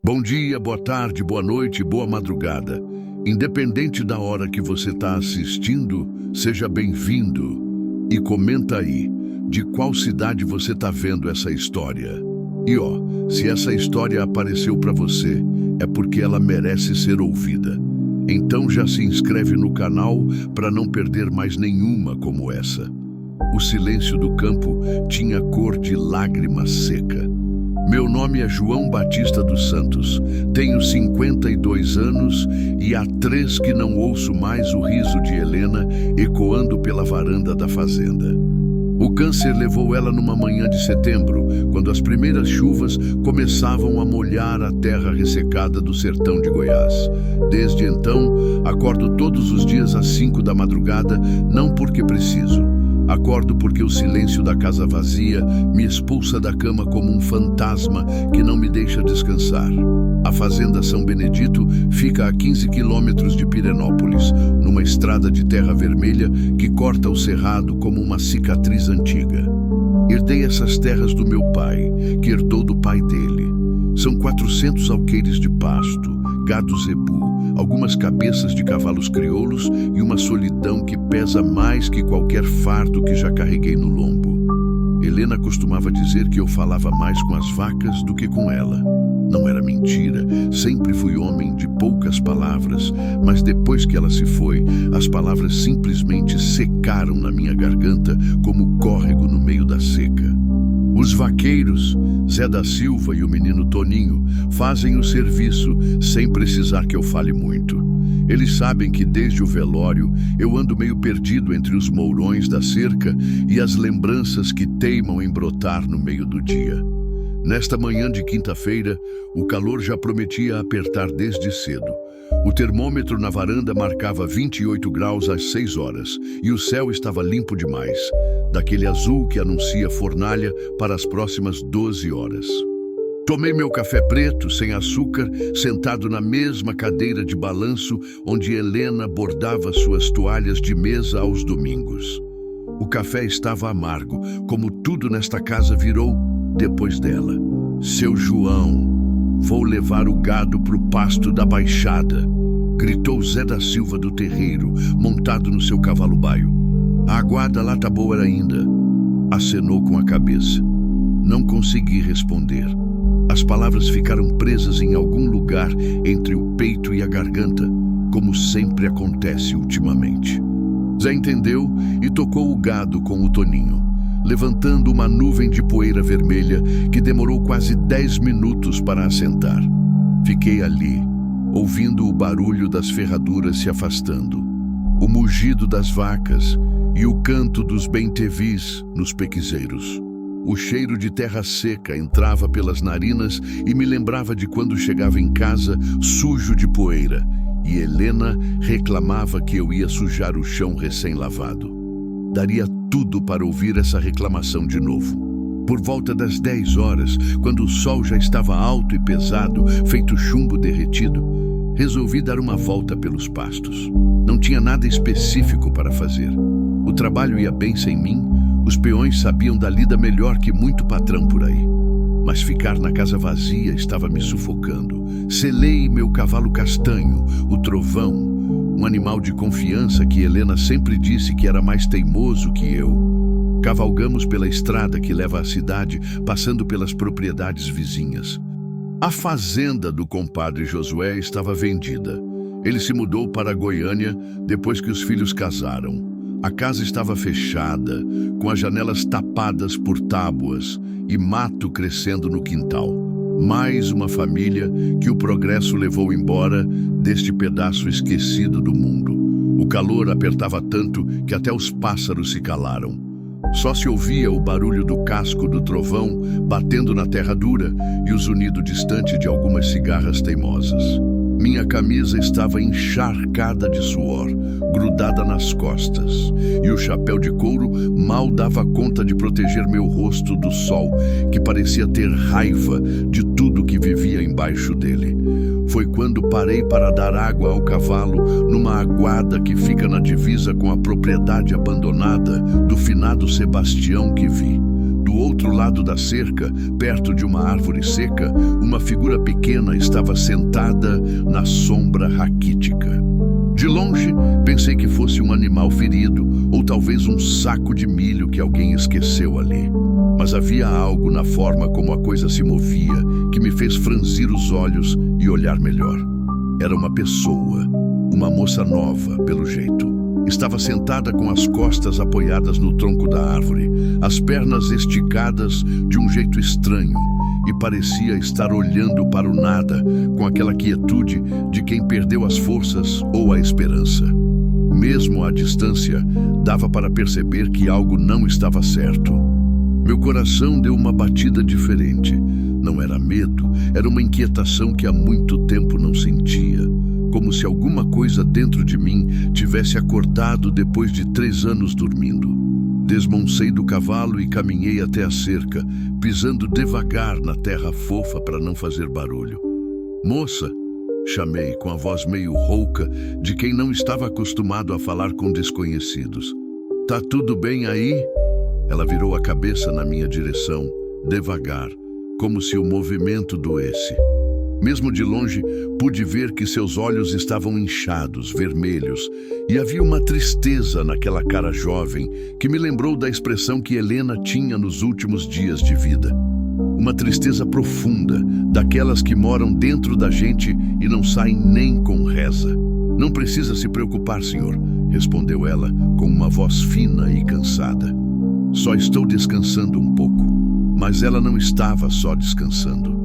Bom dia, boa tarde, boa noite, boa madrugada. Independente da hora que você está assistindo, seja bem-vindo. E comenta aí, de qual cidade você está vendo essa história. E se essa história apareceu para você, é porque ela merece ser ouvida. Então já se inscreve no canal para não perder mais nenhuma como essa. O silêncio do campo tinha cor de lágrima seca. Meu nome é João Batista dos Santos, tenho 52 anos e há 3 que não ouço mais o riso de Helena ecoando pela varanda da fazenda. O câncer levou ela numa manhã de setembro, quando as primeiras chuvas começavam a molhar a terra ressecada do sertão de Goiás. Desde então, acordo todos os dias às 5 da madrugada, não porque preciso. Acordo porque o silêncio da casa vazia me expulsa da cama como um fantasma que não me deixa descansar. A fazenda São Benedito fica a 15 quilômetros de Pirenópolis, numa estrada de terra vermelha que corta o cerrado como uma cicatriz antiga. Herdei essas terras do meu pai, que herdou do pai dele. São 400 alqueires de pasto, gado zebu, algumas cabeças de cavalos crioulos e uma solidão que pesa mais que qualquer fardo que já carreguei no lombo. Helena costumava dizer que eu falava mais com as vacas do que com ela. Não era mentira, sempre fui homem de poucas palavras, mas depois que ela se foi, as palavras simplesmente secaram na minha garganta como córrego no meio da seca. Os vaqueiros, Zé da Silva e o menino Toninho, fazem o serviço sem precisar que eu fale muito. Eles sabem que desde o velório eu ando meio perdido entre os mourões da cerca e as lembranças que teimam em brotar no meio do dia. Nesta manhã de quinta-feira, o calor já prometia apertar desde cedo. O termômetro na varanda marcava 28 graus às 6 horas e o céu estava limpo demais, daquele azul que anuncia fornalha para as próximas 12 horas. Tomei meu café preto, sem açúcar, sentado na mesma cadeira de balanço onde Helena bordava suas toalhas de mesa aos domingos. O café estava amargo, como tudo nesta casa virou depois dela. Seu João, vou levar o gado pro pasto da Baixada, gritou Zé da Silva do terreiro, montado no seu cavalo baio. A aguada lá tá boa ainda, acenou com a cabeça. Não consegui responder. As palavras ficaram presas em algum lugar entre o peito e a garganta, como sempre acontece ultimamente. Zé entendeu e tocou o gado com o Toninho, levantando uma nuvem de poeira vermelha que demorou quase 10 minutos para assentar. Fiquei ali, ouvindo o barulho das ferraduras se afastando, o mugido das vacas e o canto dos bem-te-vis nos pequizeiros. O cheiro de terra seca entrava pelas narinas e me lembrava de quando chegava em casa sujo de poeira e Helena reclamava que eu ia sujar o chão recém-lavado. Daria tudo para ouvir essa reclamação de novo. Por volta das 10 horas, quando o sol já estava alto e pesado, feito chumbo derretido, resolvi dar uma volta pelos pastos. Não tinha nada específico para fazer. O trabalho ia bem sem mim, os peões sabiam da lida melhor que muito patrão por aí. Mas ficar na casa vazia estava me sufocando. Selei meu cavalo castanho, o Trovão, um animal de confiança que Helena sempre disse que era mais teimoso que eu. Cavalgamos pela estrada que leva à cidade, passando pelas propriedades vizinhas. A fazenda do compadre Josué estava vendida. Ele se mudou para Goiânia depois que os filhos casaram. A casa estava fechada, com as janelas tapadas por tábuas e mato crescendo no quintal. Mais uma família que o progresso levou embora deste pedaço esquecido do mundo. O calor apertava tanto que até os pássaros se calaram. Só se ouvia o barulho do casco do trovão batendo na terra dura e o zunido distante de algumas cigarras teimosas. Minha camisa estava encharcada de suor, grudada nas costas, e o chapéu de couro mal dava conta de proteger meu rosto do sol, que parecia ter raiva de tudo que vivia embaixo dele. Foi quando parei para dar água ao cavalo numa aguada que fica na divisa com a propriedade abandonada do finado Sebastião que vi. Do outro lado da cerca, perto de uma árvore seca, uma figura pequena estava sentada na sombra raquítica. De longe, pensei que fosse um animal ferido ou talvez um saco de milho que alguém esqueceu ali. Mas havia algo na forma como a coisa se movia que me fez franzir os olhos e olhar melhor. Era uma pessoa, uma moça nova, pelo jeito. Estava sentada com as costas apoiadas no tronco da árvore, as pernas esticadas de um jeito estranho, e parecia estar olhando para o nada com aquela quietude de quem perdeu as forças ou a esperança. Mesmo à distância, dava para perceber que algo não estava certo. Meu coração deu uma batida diferente. Não era medo, era uma inquietação que há muito tempo não sentia. Como se alguma coisa dentro de mim tivesse acordado depois de 3 anos dormindo. Desmoncei do cavalo e caminhei até a cerca, pisando devagar na terra fofa para não fazer barulho. "Moça", chamei com a voz meio rouca de quem não estava acostumado a falar com desconhecidos. "Tá tudo bem aí?" Ela virou a cabeça na minha direção, devagar, como se o movimento doesse. Mesmo de longe, pude ver que seus olhos estavam inchados, vermelhos, e havia uma tristeza naquela cara jovem que me lembrou da expressão que Helena tinha nos últimos dias de vida. Uma tristeza profunda, daquelas que moram dentro da gente e não saem nem com reza. "Não precisa se preocupar, senhor", respondeu ela com uma voz fina e cansada. "Só estou descansando um pouco." Mas ela não estava só descansando.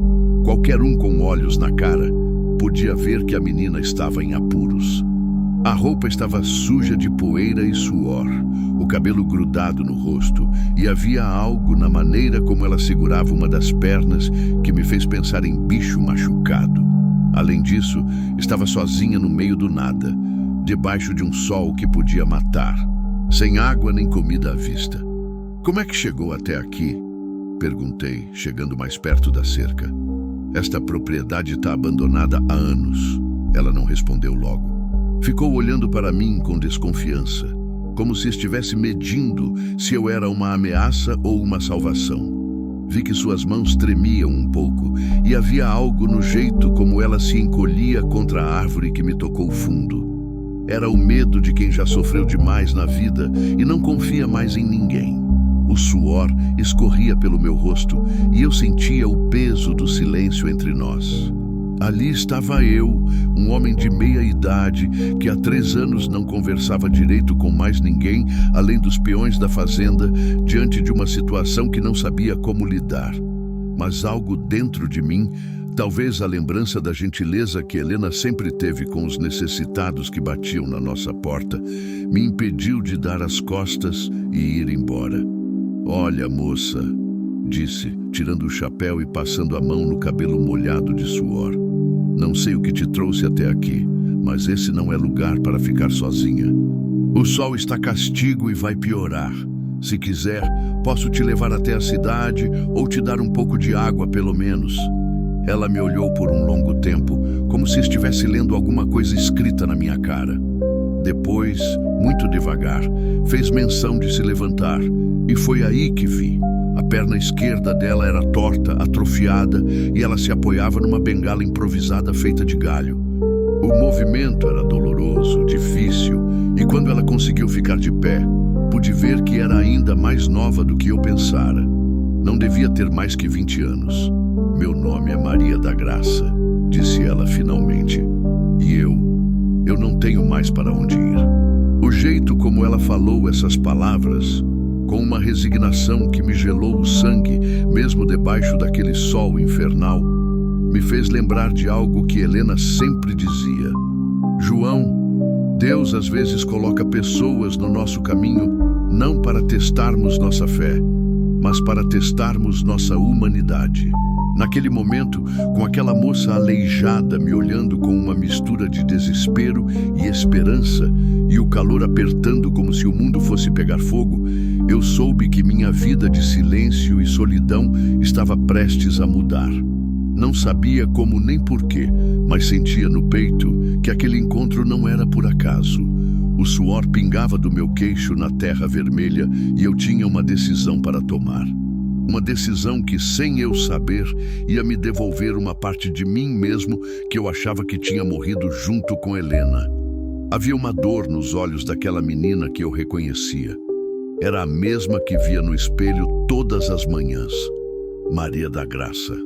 Qualquer um com olhos na cara podia ver que a menina estava em apuros. A roupa estava suja de poeira e suor, o cabelo grudado no rosto, e havia algo na maneira como ela segurava uma das pernas que me fez pensar em bicho machucado. Além disso, estava sozinha no meio do nada, debaixo de um sol que podia matar, sem água nem comida à vista. "Como é que chegou até aqui?" perguntei, chegando mais perto da cerca. "Esta propriedade está abandonada há anos." Ela não respondeu logo. Ficou olhando para mim com desconfiança, como se estivesse medindo se eu era uma ameaça ou uma salvação. Vi que suas mãos tremiam um pouco e havia algo no jeito como ela se encolhia contra a árvore que me tocou fundo. Era o medo de quem já sofreu demais na vida e não confia mais em ninguém. O suor escorria pelo meu rosto e eu sentia o peso do silêncio entre nós. Ali estava eu, um homem de meia idade, que há 3 anos não conversava direito com mais ninguém, além dos peões da fazenda, diante de uma situação que não sabia como lidar. Mas algo dentro de mim, talvez a lembrança da gentileza que Helena sempre teve com os necessitados que batiam na nossa porta, me impediu de dar as costas e ir embora. "Olha, moça", disse, tirando o chapéu e passando a mão no cabelo molhado de suor. "Não sei o que te trouxe até aqui, mas esse não é lugar para ficar sozinha. O sol está castigo e vai piorar. Se quiser, posso te levar até a cidade ou te dar um pouco de água, pelo menos." Ela me olhou por um longo tempo, como se estivesse lendo alguma coisa escrita na minha cara. Depois, muito devagar, fez menção de se levantar, e foi aí que vi. A perna esquerda dela era torta, atrofiada, e ela se apoiava numa bengala improvisada feita de galho. O movimento era doloroso, difícil, e quando ela conseguiu ficar de pé, pude ver que era ainda mais nova do que eu pensara. Não devia ter mais que 20 anos. "Meu nome é Maria da Graça", disse ela finalmente. "E eu não tenho mais para onde ir." O jeito como ela falou essas palavras, com uma resignação que me gelou o sangue, mesmo debaixo daquele sol infernal, me fez lembrar de algo que Helena sempre dizia. "João, Deus às vezes coloca pessoas no nosso caminho não para testarmos nossa fé, mas para testarmos nossa humanidade." Naquele momento, com aquela moça aleijada me olhando com uma mistura de desespero e esperança, e o calor apertando como se o mundo fosse pegar fogo, eu soube que minha vida de silêncio e solidão estava prestes a mudar. Não sabia como nem porquê, mas sentia no peito que aquele encontro não era por acaso. O suor pingava do meu queixo na terra vermelha e eu tinha uma decisão para tomar. Uma decisão que, sem eu saber, ia me devolver uma parte de mim mesmo que eu achava que tinha morrido junto com Helena. Havia uma dor nos olhos daquela menina que eu reconhecia. Era a mesma que via no espelho todas as manhãs. Maria da Graça.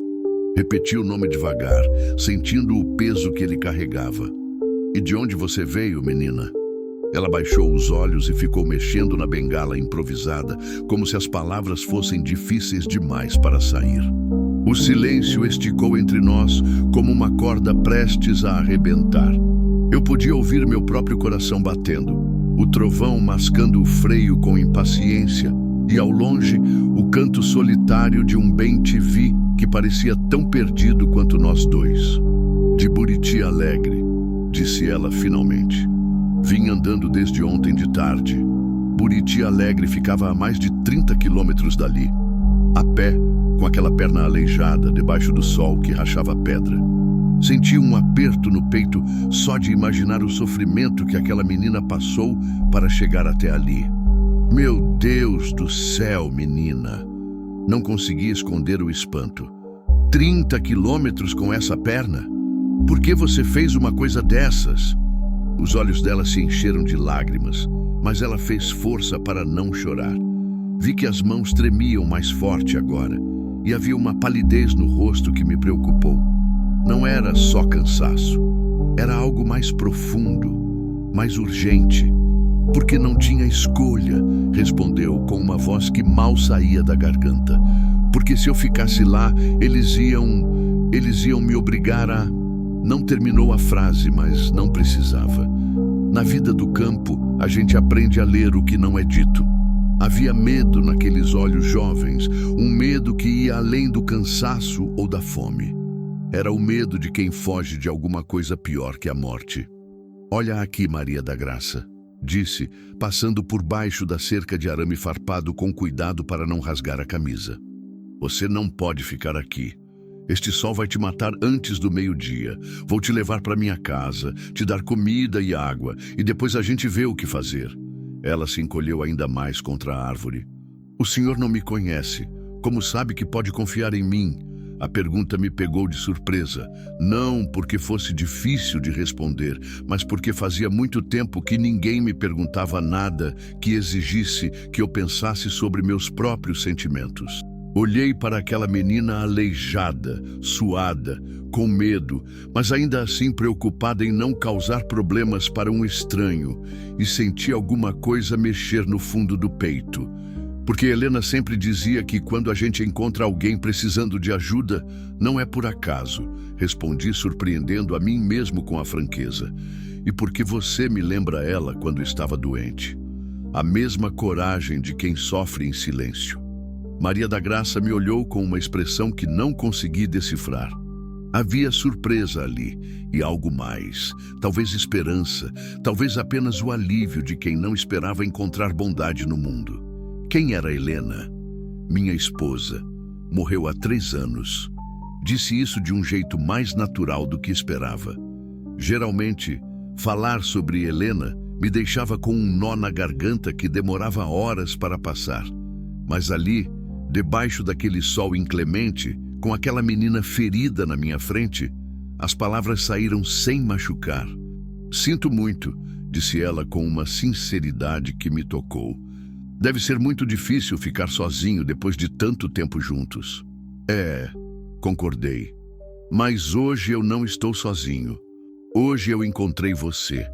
Repeti o nome devagar, sentindo o peso que ele carregava. E de onde você veio, menina? Ela baixou os olhos e ficou mexendo na bengala improvisada, como se as palavras fossem difíceis demais para sair. O silêncio esticou entre nós como uma corda prestes a arrebentar. Eu podia ouvir meu próprio coração batendo, o trovão mascando o freio com impaciência e, ao longe, o canto solitário de um bem-te-vi que parecia tão perdido quanto nós dois. De Buriti Alegre, disse ela finalmente. Vim andando desde ontem de tarde. Buriti Alegre ficava a mais de 30 quilômetros dali, a pé, com aquela perna aleijada debaixo do sol que rachava a pedra. Senti um aperto no peito só de imaginar o sofrimento que aquela menina passou para chegar até ali. Meu Deus do céu, menina! Não consegui esconder o espanto. 30 quilômetros com essa perna? Por que você fez uma coisa dessas? Os olhos dela se encheram de lágrimas, mas ela fez força para não chorar. Vi que as mãos tremiam mais forte agora, e havia uma palidez no rosto que me preocupou. Não era só cansaço, era algo mais profundo, mais urgente. Porque não tinha escolha, respondeu com uma voz que mal saía da garganta. Porque se eu ficasse lá, eles iam me obrigar a... Não terminou a frase, mas não precisava. Na vida do campo, a gente aprende a ler o que não é dito. Havia medo naqueles olhos jovens, um medo que ia além do cansaço ou da fome. Era o medo de quem foge de alguma coisa pior que a morte. Olha aqui, Maria da Graça, disse, passando por baixo da cerca de arame farpado com cuidado para não rasgar a camisa. Você não pode ficar aqui. Este sol vai te matar antes do meio-dia. Vou te levar para minha casa, te dar comida e água, e depois a gente vê o que fazer. Ela se encolheu ainda mais contra a árvore. O senhor não me conhece. Como sabe que pode confiar em mim? A pergunta me pegou de surpresa. Não porque fosse difícil de responder, mas porque fazia muito tempo que ninguém me perguntava nada que exigisse que eu pensasse sobre meus próprios sentimentos. Olhei para aquela menina aleijada, suada, com medo, mas ainda assim preocupada em não causar problemas para um estranho, e senti alguma coisa mexer no fundo do peito. Porque Helena sempre dizia que quando a gente encontra alguém precisando de ajuda, não é por acaso, respondi surpreendendo a mim mesmo com a franqueza. E porque você me lembra ela quando estava doente. A mesma coragem de quem sofre em silêncio. Maria da Graça me olhou com uma expressão que não consegui decifrar. Havia surpresa ali, e algo mais, talvez esperança, talvez apenas o alívio de quem não esperava encontrar bondade no mundo. Quem era Helena? Minha esposa. Morreu há 3 anos. Disse isso de um jeito mais natural do que esperava. Geralmente, falar sobre Helena me deixava com um nó na garganta que demorava horas para passar. Mas ali, debaixo daquele sol inclemente, com aquela menina ferida na minha frente, as palavras saíram sem machucar. Sinto muito, disse ela com uma sinceridade que me tocou. Deve ser muito difícil ficar sozinho depois de tanto tempo juntos. É, concordei. Mas hoje eu não estou sozinho. Hoje eu encontrei você.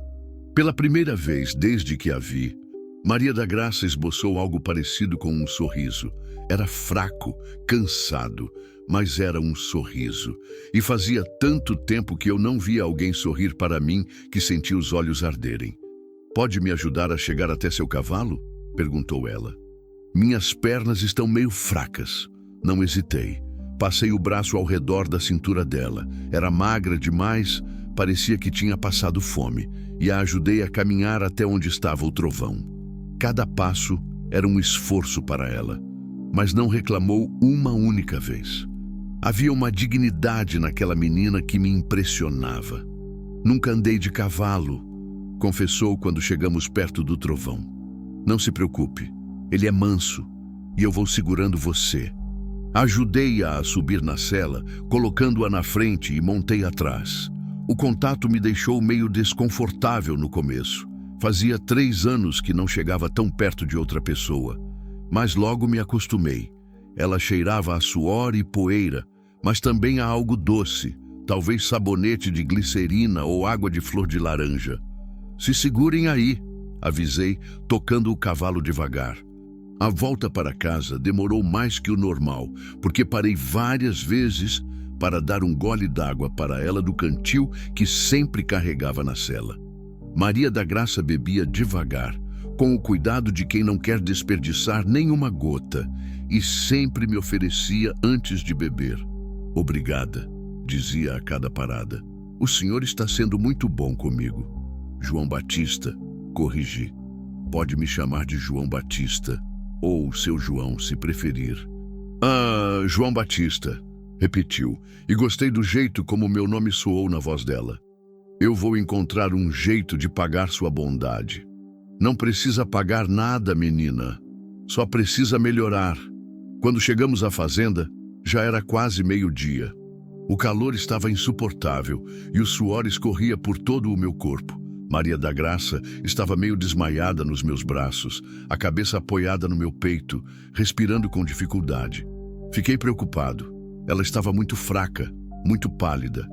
Pela primeira vez desde que a vi, Maria da Graça esboçou algo parecido com um sorriso. Era fraco, cansado, mas era um sorriso. E fazia tanto tempo que eu não via alguém sorrir para mim que senti os olhos arderem. Pode me ajudar a chegar até seu cavalo? Perguntou ela. Minhas pernas estão meio fracas. Não hesitei. Passei o braço ao redor da cintura dela. Era magra demais, parecia que tinha passado fome, e a ajudei a caminhar até onde estava o trovão. Cada passo era um esforço para ela, mas não reclamou uma única vez. Havia uma dignidade naquela menina que me impressionava. Nunca andei de cavalo, confessou quando chegamos perto do trovão. Não se preocupe, ele é manso, e eu vou segurando você. Ajudei-a a subir na sela, colocando-a na frente e montei atrás. O contato me deixou meio desconfortável no começo. Fazia 3 anos que não chegava tão perto de outra pessoa, mas logo me acostumei. Ela cheirava a suor e poeira, mas também a algo doce, talvez sabonete de glicerina ou água de flor de laranja. "Se segurem aí", avisei, tocando o cavalo devagar. A volta para casa demorou mais que o normal, porque parei várias vezes para dar um gole d'água para ela do cantil que sempre carregava na sela. Maria da Graça bebia devagar, com o cuidado de quem não quer desperdiçar nenhuma gota, e sempre me oferecia antes de beber. "Obrigada", dizia a cada parada. "O senhor está sendo muito bom comigo." "João Batista", corrigi. "Pode me chamar de João Batista, ou seu João, se preferir." "Ah, João Batista", repetiu, e gostei do jeito como meu nome soou na voz dela. "Eu vou encontrar um jeito de pagar sua bondade." "Não precisa pagar nada, menina. Só precisa melhorar." Quando chegamos à fazenda, já era quase meio-dia. O calor estava insuportável e o suor escorria por todo o meu corpo. Maria da Graça estava meio desmaiada nos meus braços, a cabeça apoiada no meu peito, respirando com dificuldade. Fiquei preocupado. Ela estava muito fraca, muito pálida.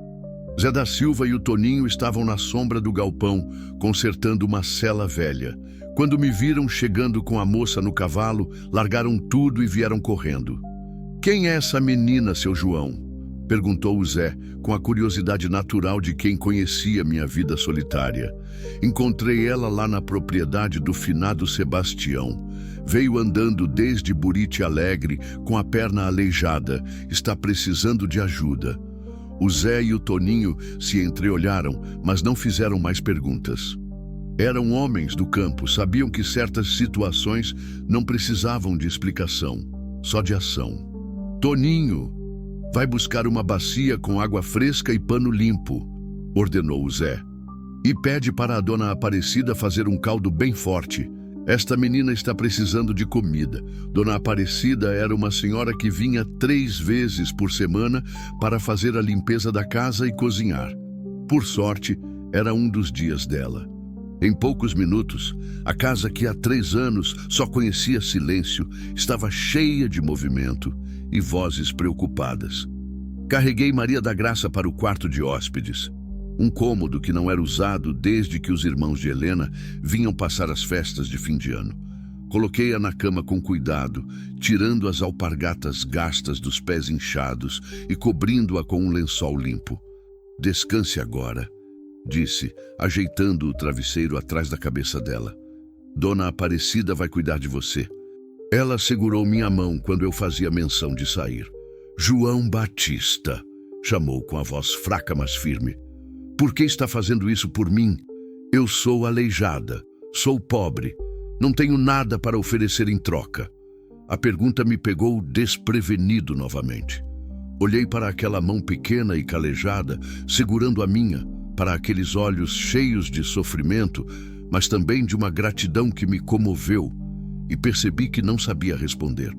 Zé da Silva e o Toninho estavam na sombra do galpão, consertando uma sela velha. Quando me viram chegando com a moça no cavalo, largaram tudo e vieram correndo. "Quem é essa menina, seu João?" perguntou o Zé, com a curiosidade natural de quem conhecia minha vida solitária. "Encontrei ela lá na propriedade do finado Sebastião. Veio andando desde Buriti Alegre, com a perna aleijada. Está precisando de ajuda." O Zé e o Toninho se entreolharam, mas não fizeram mais perguntas. Eram homens do campo, sabiam que certas situações não precisavam de explicação, só de ação. "Toninho, vai buscar uma bacia com água fresca e pano limpo", ordenou o Zé. "E pede para a dona Aparecida fazer um caldo bem forte. Esta menina está precisando de comida." Dona Aparecida era uma senhora que vinha 3 vezes por semana para fazer a limpeza da casa e cozinhar. Por sorte, era um dos dias dela. Em poucos minutos, a casa que há 3 anos só conhecia silêncio estava cheia de movimento e vozes preocupadas. Carreguei Maria da Graça para o quarto de hóspedes, um cômodo que não era usado desde que os irmãos de Helena vinham passar as festas de fim de ano. Coloquei-a na cama com cuidado, tirando as alpargatas gastas dos pés inchados e cobrindo-a com um lençol limpo. "Descanse agora", disse, ajeitando o travesseiro atrás da cabeça dela. "Dona Aparecida vai cuidar de você." Ela segurou minha mão quando eu fazia menção de sair. "João Batista", chamou com a voz fraca, mas firme. "Por que está fazendo isso por mim? Eu sou aleijada, sou pobre, não tenho nada para oferecer em troca." A pergunta me pegou desprevenido novamente. Olhei para aquela mão pequena e calejada, segurando a minha, para aqueles olhos cheios de sofrimento, mas também de uma gratidão que me comoveu, e percebi que não sabia responder.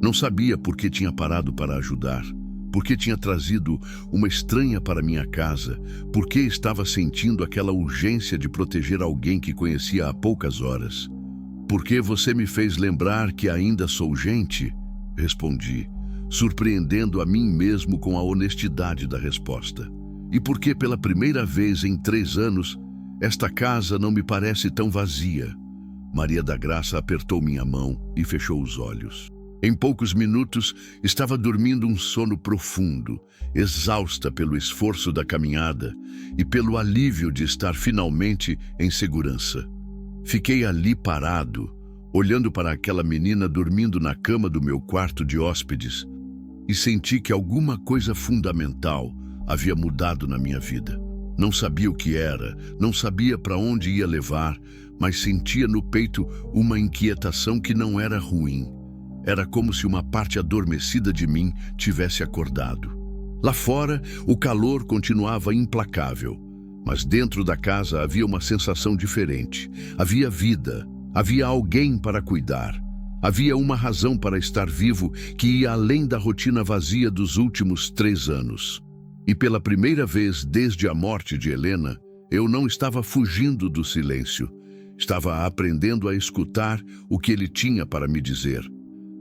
Não sabia por que tinha parado para ajudar, por que tinha trazido uma estranha para minha casa, por que estava sentindo aquela urgência de proteger alguém que conhecia há poucas horas. "Porque você me fez lembrar que ainda sou gente?", respondi, surpreendendo a mim mesmo com a honestidade da resposta. "E porque pela primeira vez em 3 anos, esta casa não me parece tão vazia." Maria da Graça apertou minha mão e fechou os olhos. Em poucos minutos, estava dormindo um sono profundo, exausta pelo esforço da caminhada e pelo alívio de estar finalmente em segurança. Fiquei ali parado, olhando para aquela menina dormindo na cama do meu quarto de hóspedes, e senti que alguma coisa fundamental havia mudado na minha vida. Não sabia o que era, não sabia para onde ia levar, mas sentia no peito uma inquietação que não era ruim. Era como se uma parte adormecida de mim tivesse acordado. Lá fora, o calor continuava implacável, mas dentro da casa havia uma sensação diferente. Havia vida, havia alguém para cuidar. Havia uma razão para estar vivo que ia além da rotina vazia dos últimos 3 anos. E pela primeira vez desde a morte de Helena, eu não estava fugindo do silêncio. Estava aprendendo a escutar o que ele tinha para me dizer.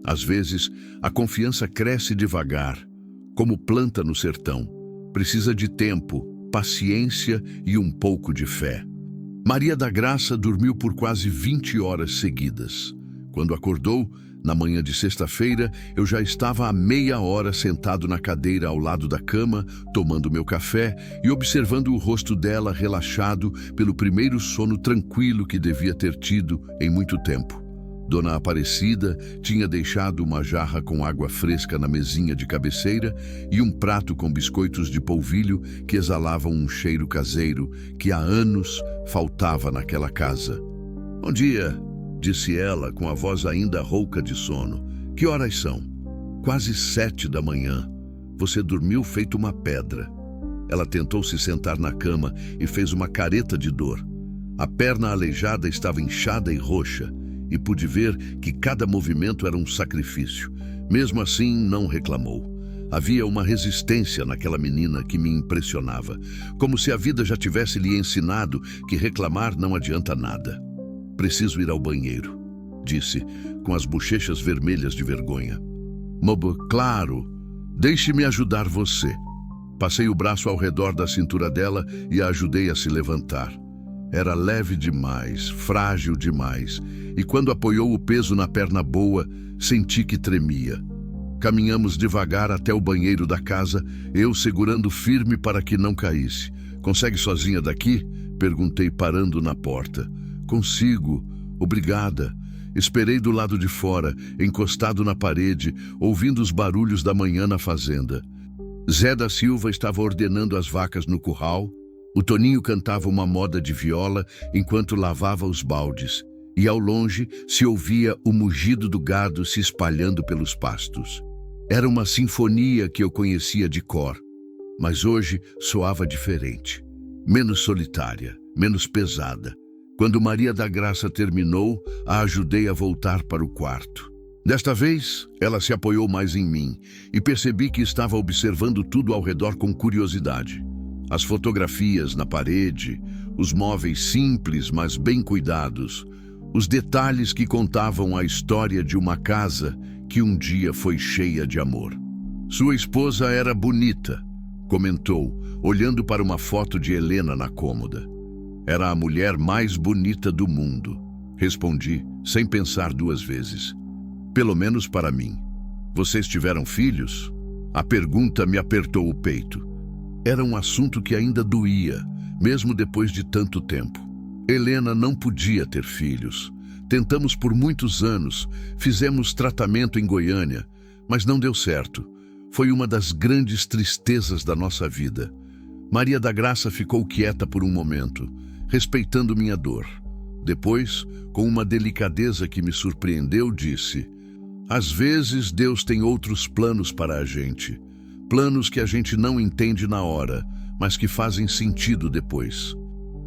Às vezes, a confiança cresce devagar, como planta no sertão. Precisa de tempo, paciência e um pouco de fé. Maria da Graça dormiu por quase 20 horas seguidas. Quando acordou, na manhã de sexta-feira, eu já estava há meia hora sentado na cadeira ao lado da cama, tomando meu café e observando o rosto dela relaxado pelo primeiro sono tranquilo que devia ter tido em muito tempo. Dona Aparecida tinha deixado uma jarra com água fresca na mesinha de cabeceira e um prato com biscoitos de polvilho que exalavam um cheiro caseiro que há anos faltava naquela casa. "Bom dia", disse ela com a voz ainda rouca de sono. "Que horas são?" "Quase 7 da manhã. Você dormiu feito uma pedra." Ela tentou se sentar na cama e fez uma careta de dor. A perna aleijada estava inchada e roxa, e pude ver que cada movimento era um sacrifício. Mesmo assim, não reclamou. Havia uma resistência naquela menina que me impressionava, como se a vida já tivesse lhe ensinado que reclamar não adianta nada. "Preciso ir ao banheiro", disse, com as bochechas vermelhas de vergonha. "Mobo, claro, deixe-me ajudar você." Passei o braço ao redor da cintura dela e a ajudei a se levantar. Era leve demais, frágil demais, e quando apoiou o peso na perna boa, senti que tremia. Caminhamos devagar até o banheiro da casa, eu segurando firme para que não caísse. "Consegue sozinha daqui?" perguntei, parando na porta. "Consigo, obrigada." Esperei do lado de fora, encostado na parede, ouvindo os barulhos da manhã na fazenda. Zé da Silva estava ordenando as vacas no curral. O Toninho cantava uma moda de viola enquanto lavava os baldes, e ao longe se ouvia o mugido do gado se espalhando pelos pastos. Era uma sinfonia que eu conhecia de cor, mas hoje soava diferente, menos solitária, menos pesada. Quando Maria da Graça terminou, a ajudei a voltar para o quarto. Desta vez, ela se apoiou mais em mim e percebi que estava observando tudo ao redor com curiosidade. As fotografias na parede, os móveis simples, mas bem cuidados, os detalhes que contavam a história de uma casa que um dia foi cheia de amor. "Sua esposa era bonita", comentou, olhando para uma foto de Helena na cômoda. "Era a mulher mais bonita do mundo", respondi, sem pensar 2 vezes. "Pelo menos para mim." "Vocês tiveram filhos?" A pergunta me apertou o peito. Era um assunto que ainda doía, mesmo depois de tanto tempo. Helena não podia ter filhos. Tentamos por muitos anos, fizemos tratamento em Goiânia, mas não deu certo. Foi uma das grandes tristezas da nossa vida. Maria da Graça ficou quieta por um momento, respeitando minha dor. Depois, com uma delicadeza que me surpreendeu, disse: "Às vezes Deus tem outros planos para a gente. Planos que a gente não entende na hora, mas que fazem sentido depois."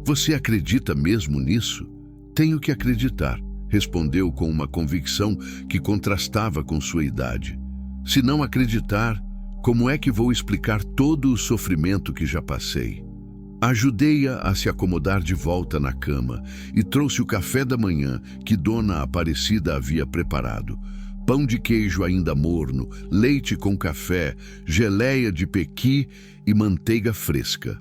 "Você acredita mesmo nisso?" "Tenho que acreditar", respondeu com uma convicção que contrastava com sua idade. "Se não acreditar, como é que vou explicar todo o sofrimento que já passei?" Ajudei-a a se acomodar de volta na cama e trouxe o café da manhã que Dona Aparecida havia preparado. Pão de queijo ainda morno, leite com café, geleia de pequi e manteiga fresca.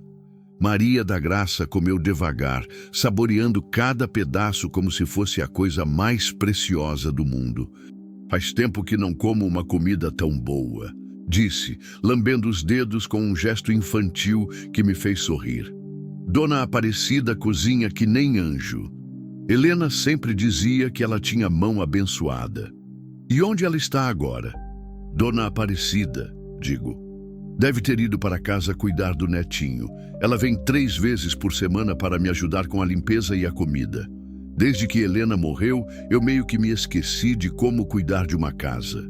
Maria da Graça comeu devagar, saboreando cada pedaço como se fosse a coisa mais preciosa do mundo. "Faz tempo que não como uma comida tão boa", disse, lambendo os dedos com um gesto infantil que me fez sorrir. "Dona Aparecida cozinha que nem anjo." Helena sempre dizia que ela tinha mão abençoada. "E onde ela está agora?" "Dona Aparecida", digo. "Deve ter ido para casa cuidar do netinho. Ela vem 3 vezes por semana para me ajudar com a limpeza e a comida. Desde que Helena morreu, eu meio que me esqueci de como cuidar de uma casa."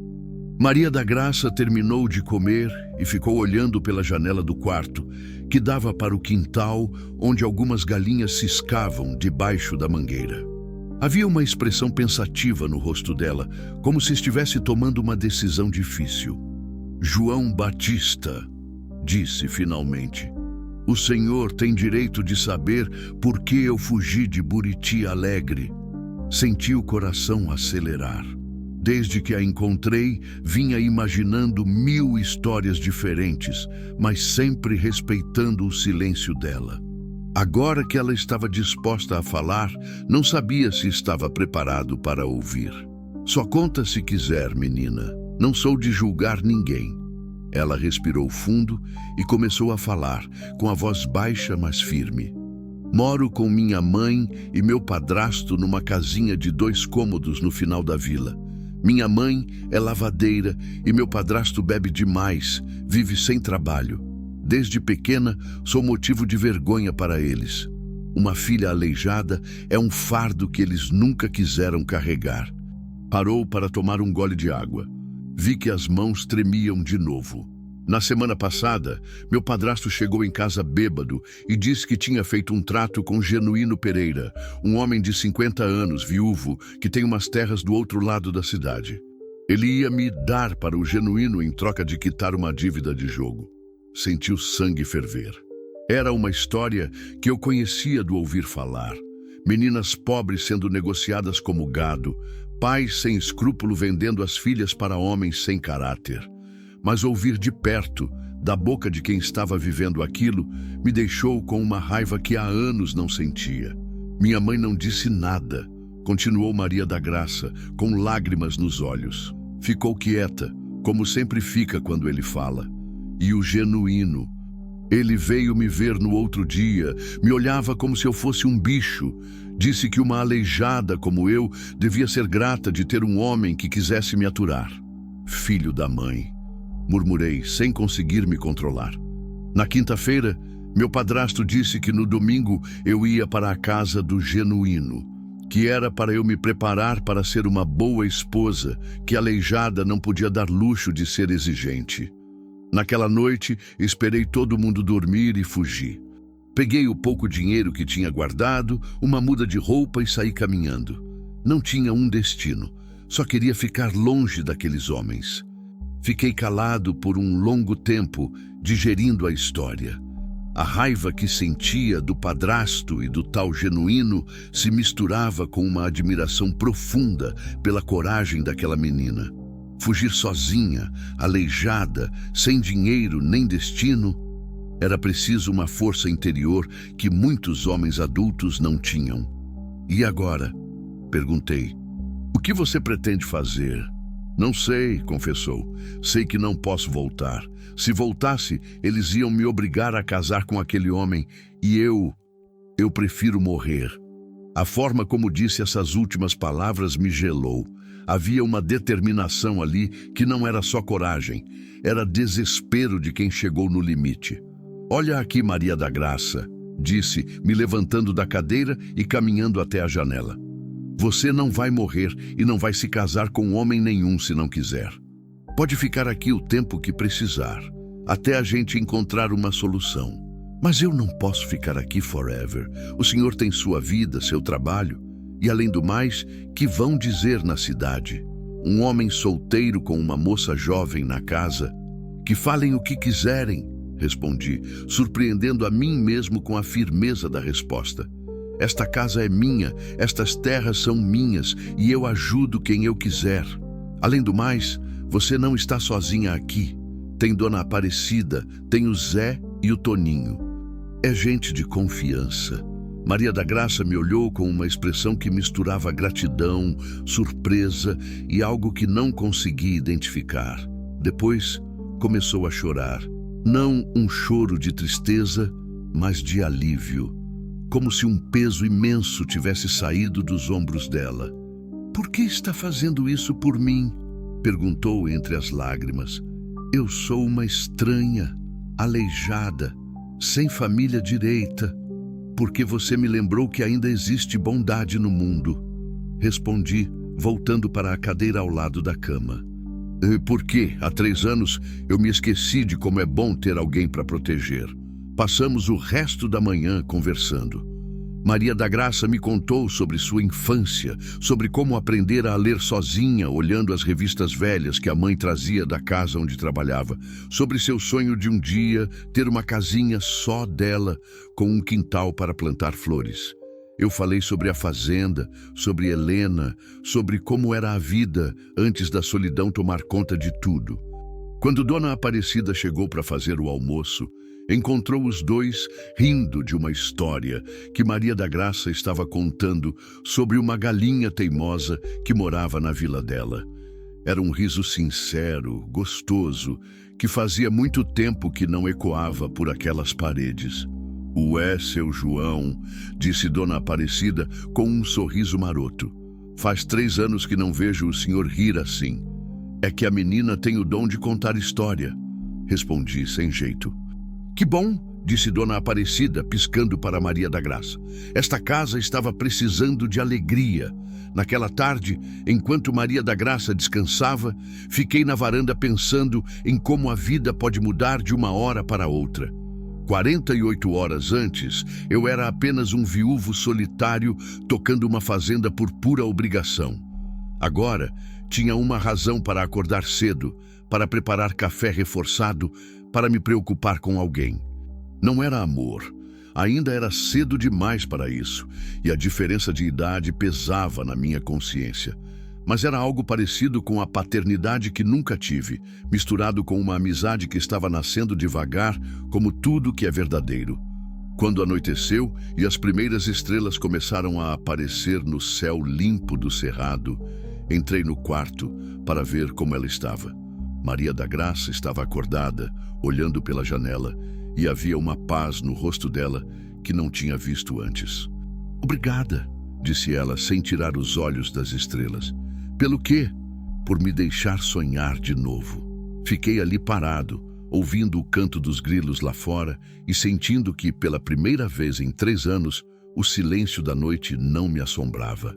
Maria da Graça terminou de comer e ficou olhando pela janela do quarto, que dava para o quintal, onde algumas galinhas ciscavam debaixo da mangueira. Havia uma expressão pensativa no rosto dela, como se estivesse tomando uma decisão difícil. João Batista, disse finalmente. O senhor tem direito de saber por que eu fugi de Buriti Alegre. Senti o coração acelerar. Desde que a encontrei, vinha imaginando 1000 histórias diferentes, mas sempre respeitando o silêncio dela. Agora que ela estava disposta a falar, não sabia se estava preparado para ouvir. Só conta se quiser, menina. Não sou de julgar ninguém. Ela respirou fundo e começou a falar, com a voz baixa, mas firme. Moro com minha mãe e meu padrasto numa casinha de 2 cômodos no final da vila. Minha mãe é lavadeira e meu padrasto bebe demais, vive sem trabalho. Desde pequena, sou motivo de vergonha para eles. Uma filha aleijada é um fardo que eles nunca quiseram carregar. Parou para tomar um gole de água. Vi que as mãos tremiam de novo. Na semana passada, meu padrasto chegou em casa bêbado e disse que tinha feito um trato com Genuíno Pereira, um homem de 50 anos, viúvo, que tem umas terras do outro lado da cidade. Ele ia me dar para o Genuíno em troca de quitar uma dívida de jogo. Senti o sangue ferver. Era uma história que eu conhecia do ouvir falar. Meninas pobres sendo negociadas como gado, pais sem escrúpulo vendendo as filhas para homens sem caráter. Mas ouvir de perto, da boca de quem estava vivendo aquilo, me deixou com uma raiva que há anos não sentia. Minha mãe não disse nada, continuou Maria da Graça, com lágrimas nos olhos. Ficou quieta, como sempre fica quando ele fala. E o Genuíno. Ele veio me ver no outro dia, me olhava como se eu fosse um bicho. Disse que uma aleijada como eu devia ser grata de ter um homem que quisesse me aturar. Filho da mãe, murmurei, sem conseguir me controlar. Na quinta-feira, meu padrasto disse que no domingo eu ia para a casa do Genuíno, que era para eu me preparar para ser uma boa esposa, que aleijada não podia dar luxo de ser exigente. Naquela noite, esperei todo mundo dormir e fugi. Peguei o pouco dinheiro que tinha guardado, uma muda de roupa e saí caminhando. Não tinha um destino, só queria ficar longe daqueles homens. Fiquei calado por um longo tempo, digerindo a história. A raiva que sentia do padrasto e do tal Genuíno se misturava com uma admiração profunda pela coragem daquela menina. Fugir sozinha, aleijada, sem dinheiro nem destino, era preciso uma força interior que muitos homens adultos não tinham. E agora? Perguntei. O que você pretende fazer? Não sei, confessou. Sei que não posso voltar. Se voltasse, eles iam me obrigar a casar com aquele homem e eu prefiro morrer. A forma como disse essas últimas palavras me gelou. Havia uma determinação ali que não era só coragem, era desespero de quem chegou no limite. Olha aqui, Maria da Graça, disse, me levantando da cadeira e caminhando até a janela. Você não vai morrer e não vai se casar com homem nenhum se não quiser. Pode ficar aqui o tempo que precisar, até a gente encontrar uma solução. Mas eu não posso ficar aqui forever. O senhor tem sua vida, seu trabalho. E além do mais, que vão dizer na cidade? Um homem solteiro com uma moça jovem na casa? Que falem o que quiserem, respondi, surpreendendo a mim mesmo com a firmeza da resposta. Esta casa é minha, estas terras são minhas e eu ajudo quem eu quiser. Além do mais, você não está sozinha aqui. Tem Dona Aparecida, tem o Zé e o Toninho. É gente de confiança. Maria da Graça me olhou com uma expressão que misturava gratidão, surpresa e algo que não consegui identificar. Depois, começou a chorar. Não um choro de tristeza, mas de alívio. Como se um peso imenso tivesse saído dos ombros dela. Por que está fazendo isso por mim? Perguntou entre as lágrimas. Eu sou uma estranha, aleijada, sem família direita. Porque você me lembrou que ainda existe bondade no mundo. Respondi, voltando para a cadeira ao lado da cama. Porque, há 3 anos, eu me esqueci de como é bom ter alguém para proteger. Passamos o resto da manhã conversando. Maria da Graça me contou sobre sua infância, sobre como aprender a ler sozinha, olhando as revistas velhas que a mãe trazia da casa onde trabalhava, sobre seu sonho de um dia ter uma casinha só dela, com um quintal para plantar flores. Eu falei sobre a fazenda, sobre Helena, sobre como era a vida antes da solidão tomar conta de tudo. Quando Dona Aparecida chegou para fazer o almoço, encontrou os dois rindo de uma história que Maria da Graça estava contando sobre uma galinha teimosa que morava na vila dela. Era um riso sincero, gostoso, que fazia muito tempo que não ecoava por aquelas paredes. "Ué, seu João", disse Dona Aparecida com um sorriso maroto. "Faz 3 anos que não vejo o senhor rir assim." "É que a menina tem o dom de contar história", respondi sem jeito. "Que bom", disse Dona Aparecida, piscando para Maria da Graça. Esta casa estava precisando de alegria. Naquela tarde, enquanto Maria da Graça descansava, fiquei na varanda pensando em como a vida pode mudar de uma hora para outra. 48 horas antes, eu era apenas um viúvo solitário tocando uma fazenda por pura obrigação. Agora, tinha uma razão para acordar cedo, para preparar café reforçado, para me preocupar com alguém. Não era amor. Ainda era cedo demais para isso, e a diferença de idade pesava na minha consciência. Mas era algo parecido com a paternidade que nunca tive, misturado com uma amizade que estava nascendo devagar, como tudo que é verdadeiro. Quando anoiteceu e as primeiras estrelas começaram a aparecer no céu limpo do cerrado, entrei no quarto para ver como ela estava. Maria da Graça estava acordada, olhando pela janela, e havia uma paz no rosto dela que não tinha visto antes. "Obrigada", disse ela sem tirar os olhos das estrelas. "Pelo quê?" "Por me deixar sonhar de novo." Fiquei ali parado, ouvindo o canto dos grilos lá fora e sentindo que, pela primeira vez em 3 anos, o silêncio da noite não me assombrava.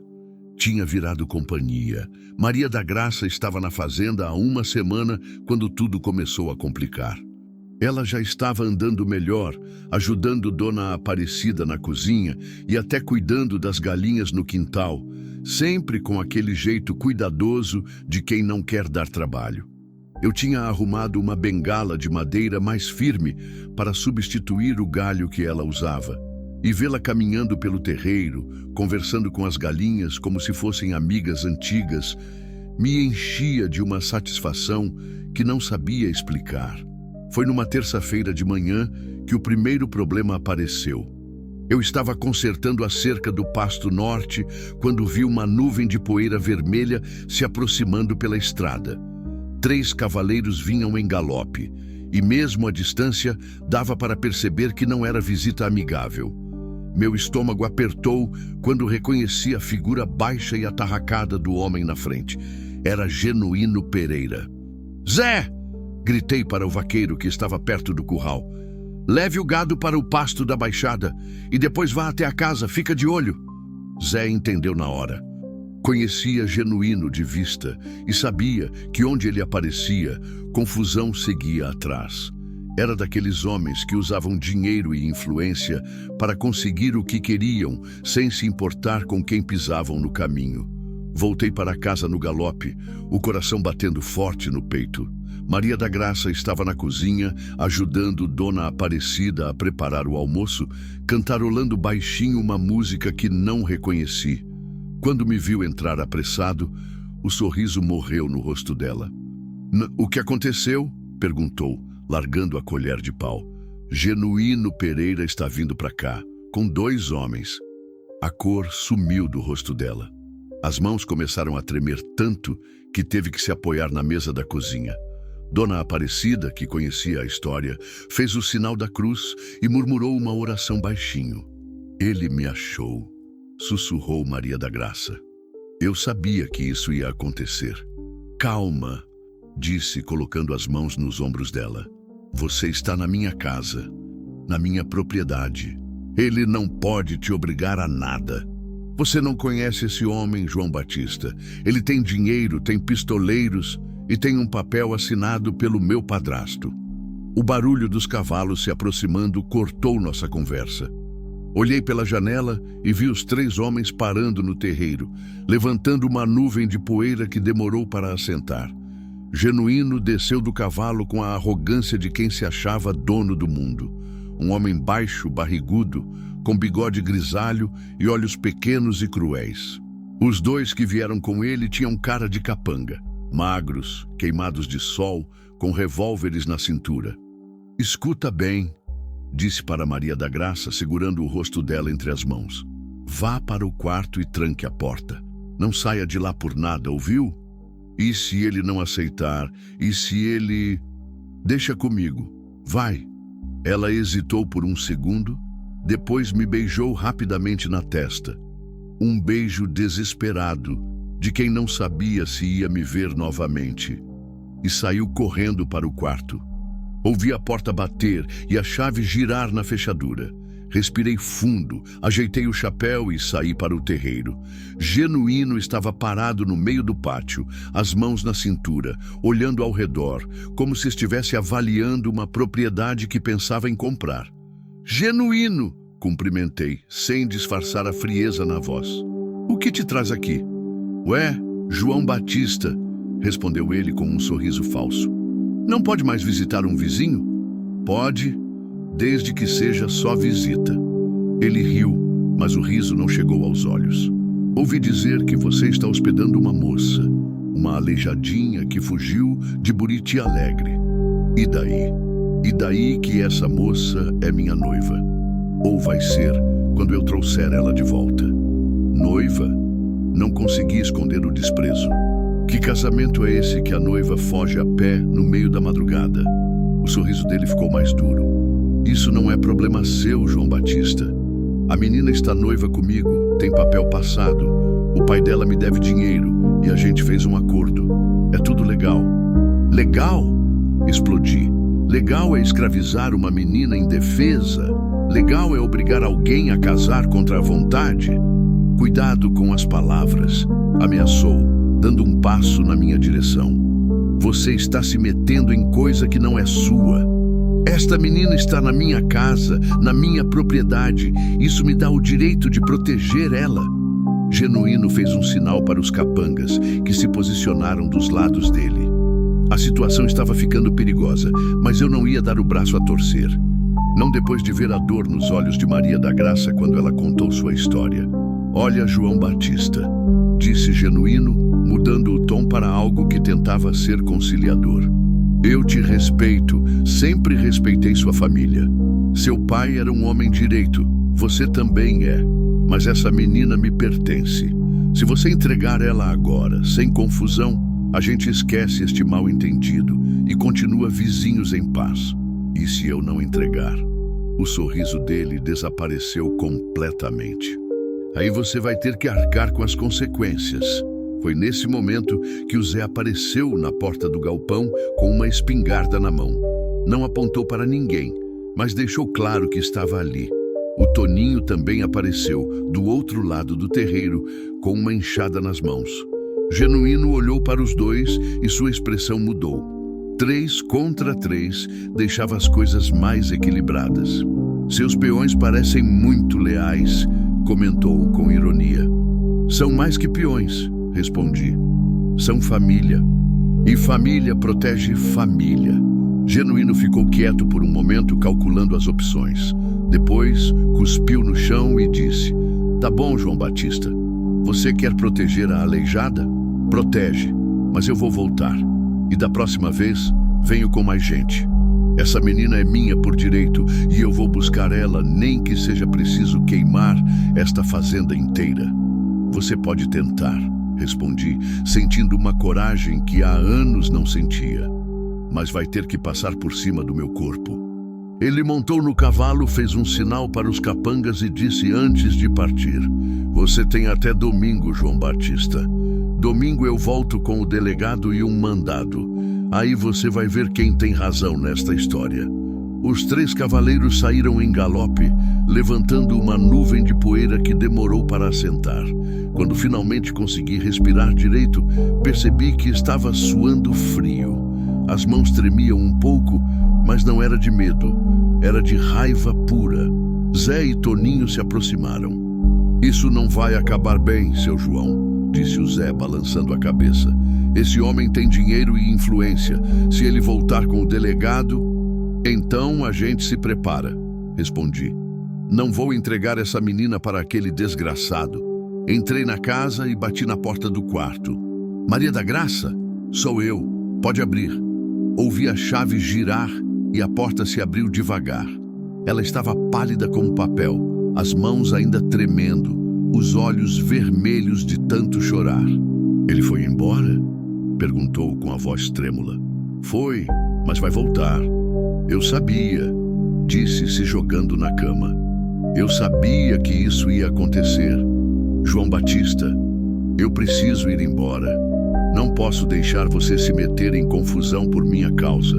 Tinha virado companhia. Maria da Graça estava na fazenda há 1 semana quando tudo começou a complicar. Ela já estava andando melhor, ajudando Dona Aparecida na cozinha e até cuidando das galinhas no quintal, sempre com aquele jeito cuidadoso de quem não quer dar trabalho. Eu tinha arrumado uma bengala de madeira mais firme para substituir o galho que ela usava. E vê-la caminhando pelo terreiro, conversando com as galinhas como se fossem amigas antigas, me enchia de uma satisfação que não sabia explicar. Foi numa terça-feira de manhã que o primeiro problema apareceu. Eu estava consertando a cerca do pasto norte quando vi uma nuvem de poeira vermelha se aproximando pela estrada. 3 cavaleiros vinham em galope, e mesmo à distância dava para perceber que não era visita amigável. Meu estômago apertou quando reconheci a figura baixa e atarracada do homem na frente. Era Genuíno Pereira. "Zé!" gritei para o vaqueiro que estava perto do curral. "Leve o gado para o pasto da baixada e depois vá até a casa, fica de olho." Zé entendeu na hora. Conhecia Genuíno de vista e sabia que onde ele aparecia, confusão seguia atrás. Era daqueles homens que usavam dinheiro e influência para conseguir o que queriam, sem se importar com quem pisavam no caminho. Voltei para casa no galope, o coração batendo forte no peito. Maria da Graça estava na cozinha, ajudando Dona Aparecida a preparar o almoço, cantarolando baixinho uma música que não reconheci. Quando me viu entrar apressado, o sorriso morreu no rosto dela. "O que aconteceu?" perguntou, largando a colher de pau. "Genuíno Pereira está vindo para cá, com 2 homens." A cor sumiu do rosto dela. As mãos começaram a tremer tanto que teve que se apoiar na mesa da cozinha. Dona Aparecida, que conhecia a história, fez o sinal da cruz e murmurou uma oração baixinho. "Ele me achou", sussurrou Maria da Graça. Eu sabia que isso ia acontecer. "Calma", disse, colocando as mãos nos ombros dela. "Você está na minha casa, na minha propriedade. Ele não pode te obrigar a nada. Você não conhece esse homem, João Batista. Ele tem dinheiro, tem pistoleiros e tem um papel assinado pelo meu padrasto." O barulho dos cavalos se aproximando cortou nossa conversa. Olhei pela janela e vi os 3 homens parando no terreiro, levantando uma nuvem de poeira que demorou para assentar. Genuíno desceu do cavalo com a arrogância de quem se achava dono do mundo. Um homem baixo, barrigudo, com bigode grisalho e olhos pequenos e cruéis. Os 2 que vieram com ele tinham cara de capanga, magros, queimados de sol, com revólveres na cintura. "Escuta bem", disse para Maria da Graça, segurando o rosto dela entre as mãos. "Vá para o quarto e tranque a porta. Não saia de lá por nada, ouviu? E se ele não aceitar? E se ele... Deixa comigo. Vai." Ela hesitou por um segundo, depois me beijou rapidamente na testa. Um beijo desesperado, de quem não sabia se ia me ver novamente. E saiu correndo para o quarto. Ouvi a porta bater e a chave girar na fechadura. Respirei fundo, ajeitei o chapéu e saí para o terreiro. Genuíno estava parado no meio do pátio, as mãos na cintura, olhando ao redor, como se estivesse avaliando uma propriedade que pensava em comprar. "Genuíno!" cumprimentei, sem disfarçar a frieza na voz. "O que te traz aqui?" "Ué, João Batista", respondeu ele com um sorriso falso. "Não pode mais visitar um vizinho?" "Pode, desde que seja só visita." Ele riu, mas o riso não chegou aos olhos. "Ouvi dizer que você está hospedando uma moça, uma aleijadinha que fugiu de Buriti Alegre. E daí? E daí que essa moça é minha noiva. Ou vai ser, quando eu trouxer ela de volta." "Noiva?" Não consegui esconder o desprezo. "Que casamento é esse que a noiva foge a pé no meio da madrugada?" O sorriso dele ficou mais duro. "Isso não é problema seu, João Batista. A menina está noiva comigo, tem papel passado. O pai dela me deve dinheiro e a gente fez um acordo. É tudo legal." "Legal?" Explodi. "Legal é escravizar uma menina indefesa? Legal é obrigar alguém a casar contra a vontade?" "Cuidado com as palavras", ameaçou, dando um passo na minha direção. "Você está se metendo em coisa que não é sua. Esta menina está na minha casa, na minha propriedade. Isso me dá o direito de proteger ela." Genuíno fez um sinal para os capangas, que se posicionaram dos lados dele. A situação estava ficando perigosa, mas eu não ia dar o braço a torcer. Não depois de ver a dor nos olhos de Maria da Graça quando ela contou sua história. "Olha, João Batista", disse Genuíno, mudando o tom para algo que tentava ser conciliador. "Eu te respeito, sempre respeitei sua família. Seu pai era um homem direito, você também é. Mas essa menina me pertence. Se você entregar ela agora, sem confusão, a gente esquece este mal-entendido e continua vizinhos em paz. E se eu não entregar?" O sorriso dele desapareceu completamente. "Aí você vai ter que arcar com as consequências." Foi nesse momento que o Zé apareceu na porta do galpão com uma espingarda na mão. Não apontou para ninguém, mas deixou claro que estava ali. O Toninho também apareceu, do outro lado do terreiro, com uma enxada nas mãos. Genuíno olhou para os 2 e sua expressão mudou. 3 contra 3 deixava as coisas mais equilibradas. "Seus peões parecem muito leais", comentou com ironia. "São mais que peões", respondi. "São família. E família protege família." Genuíno ficou quieto por um momento, calculando as opções. Depois, cuspiu no chão e disse: "Tá bom, João Batista. Você quer proteger a aleijada? Protege, mas eu vou voltar. E da próxima vez, venho com mais gente. Essa menina é minha por direito e eu vou buscar ela, nem que seja preciso queimar esta fazenda inteira." "Você pode tentar", respondi, sentindo uma coragem que há anos não sentia. "Mas vai ter que passar por cima do meu corpo." Ele montou no cavalo, fez um sinal para os capangas e disse antes de partir: "Você tem até domingo, João Batista. Domingo eu volto com o delegado e um mandado. Aí você vai ver quem tem razão nesta história." Os 3 cavaleiros saíram em galope, levantando uma nuvem de poeira que demorou para assentar. Quando finalmente consegui respirar direito, percebi que estava suando frio. As mãos tremiam um pouco, mas não era de medo, era de raiva pura. Zé e Toninho se aproximaram. Isso não vai acabar bem, seu João, disse o Zé, balançando a cabeça. Esse homem tem dinheiro e influência. Se ele voltar com o delegado, então a gente se prepara, respondi. Não vou entregar essa menina para aquele desgraçado. Entrei na casa e bati na porta do quarto. Maria da Graça? Sou eu. Pode abrir. Ouvi a chave girar e a porta se abriu devagar. Ela estava pálida como papel, as mãos ainda tremendo, os olhos vermelhos de tanto chorar. Ele foi embora? Perguntou com a voz trêmula. Foi, mas vai voltar. Eu sabia, disse se jogando na cama. Eu sabia que isso ia acontecer. João Batista, eu preciso ir embora. Não posso deixar você se meter em confusão por minha causa.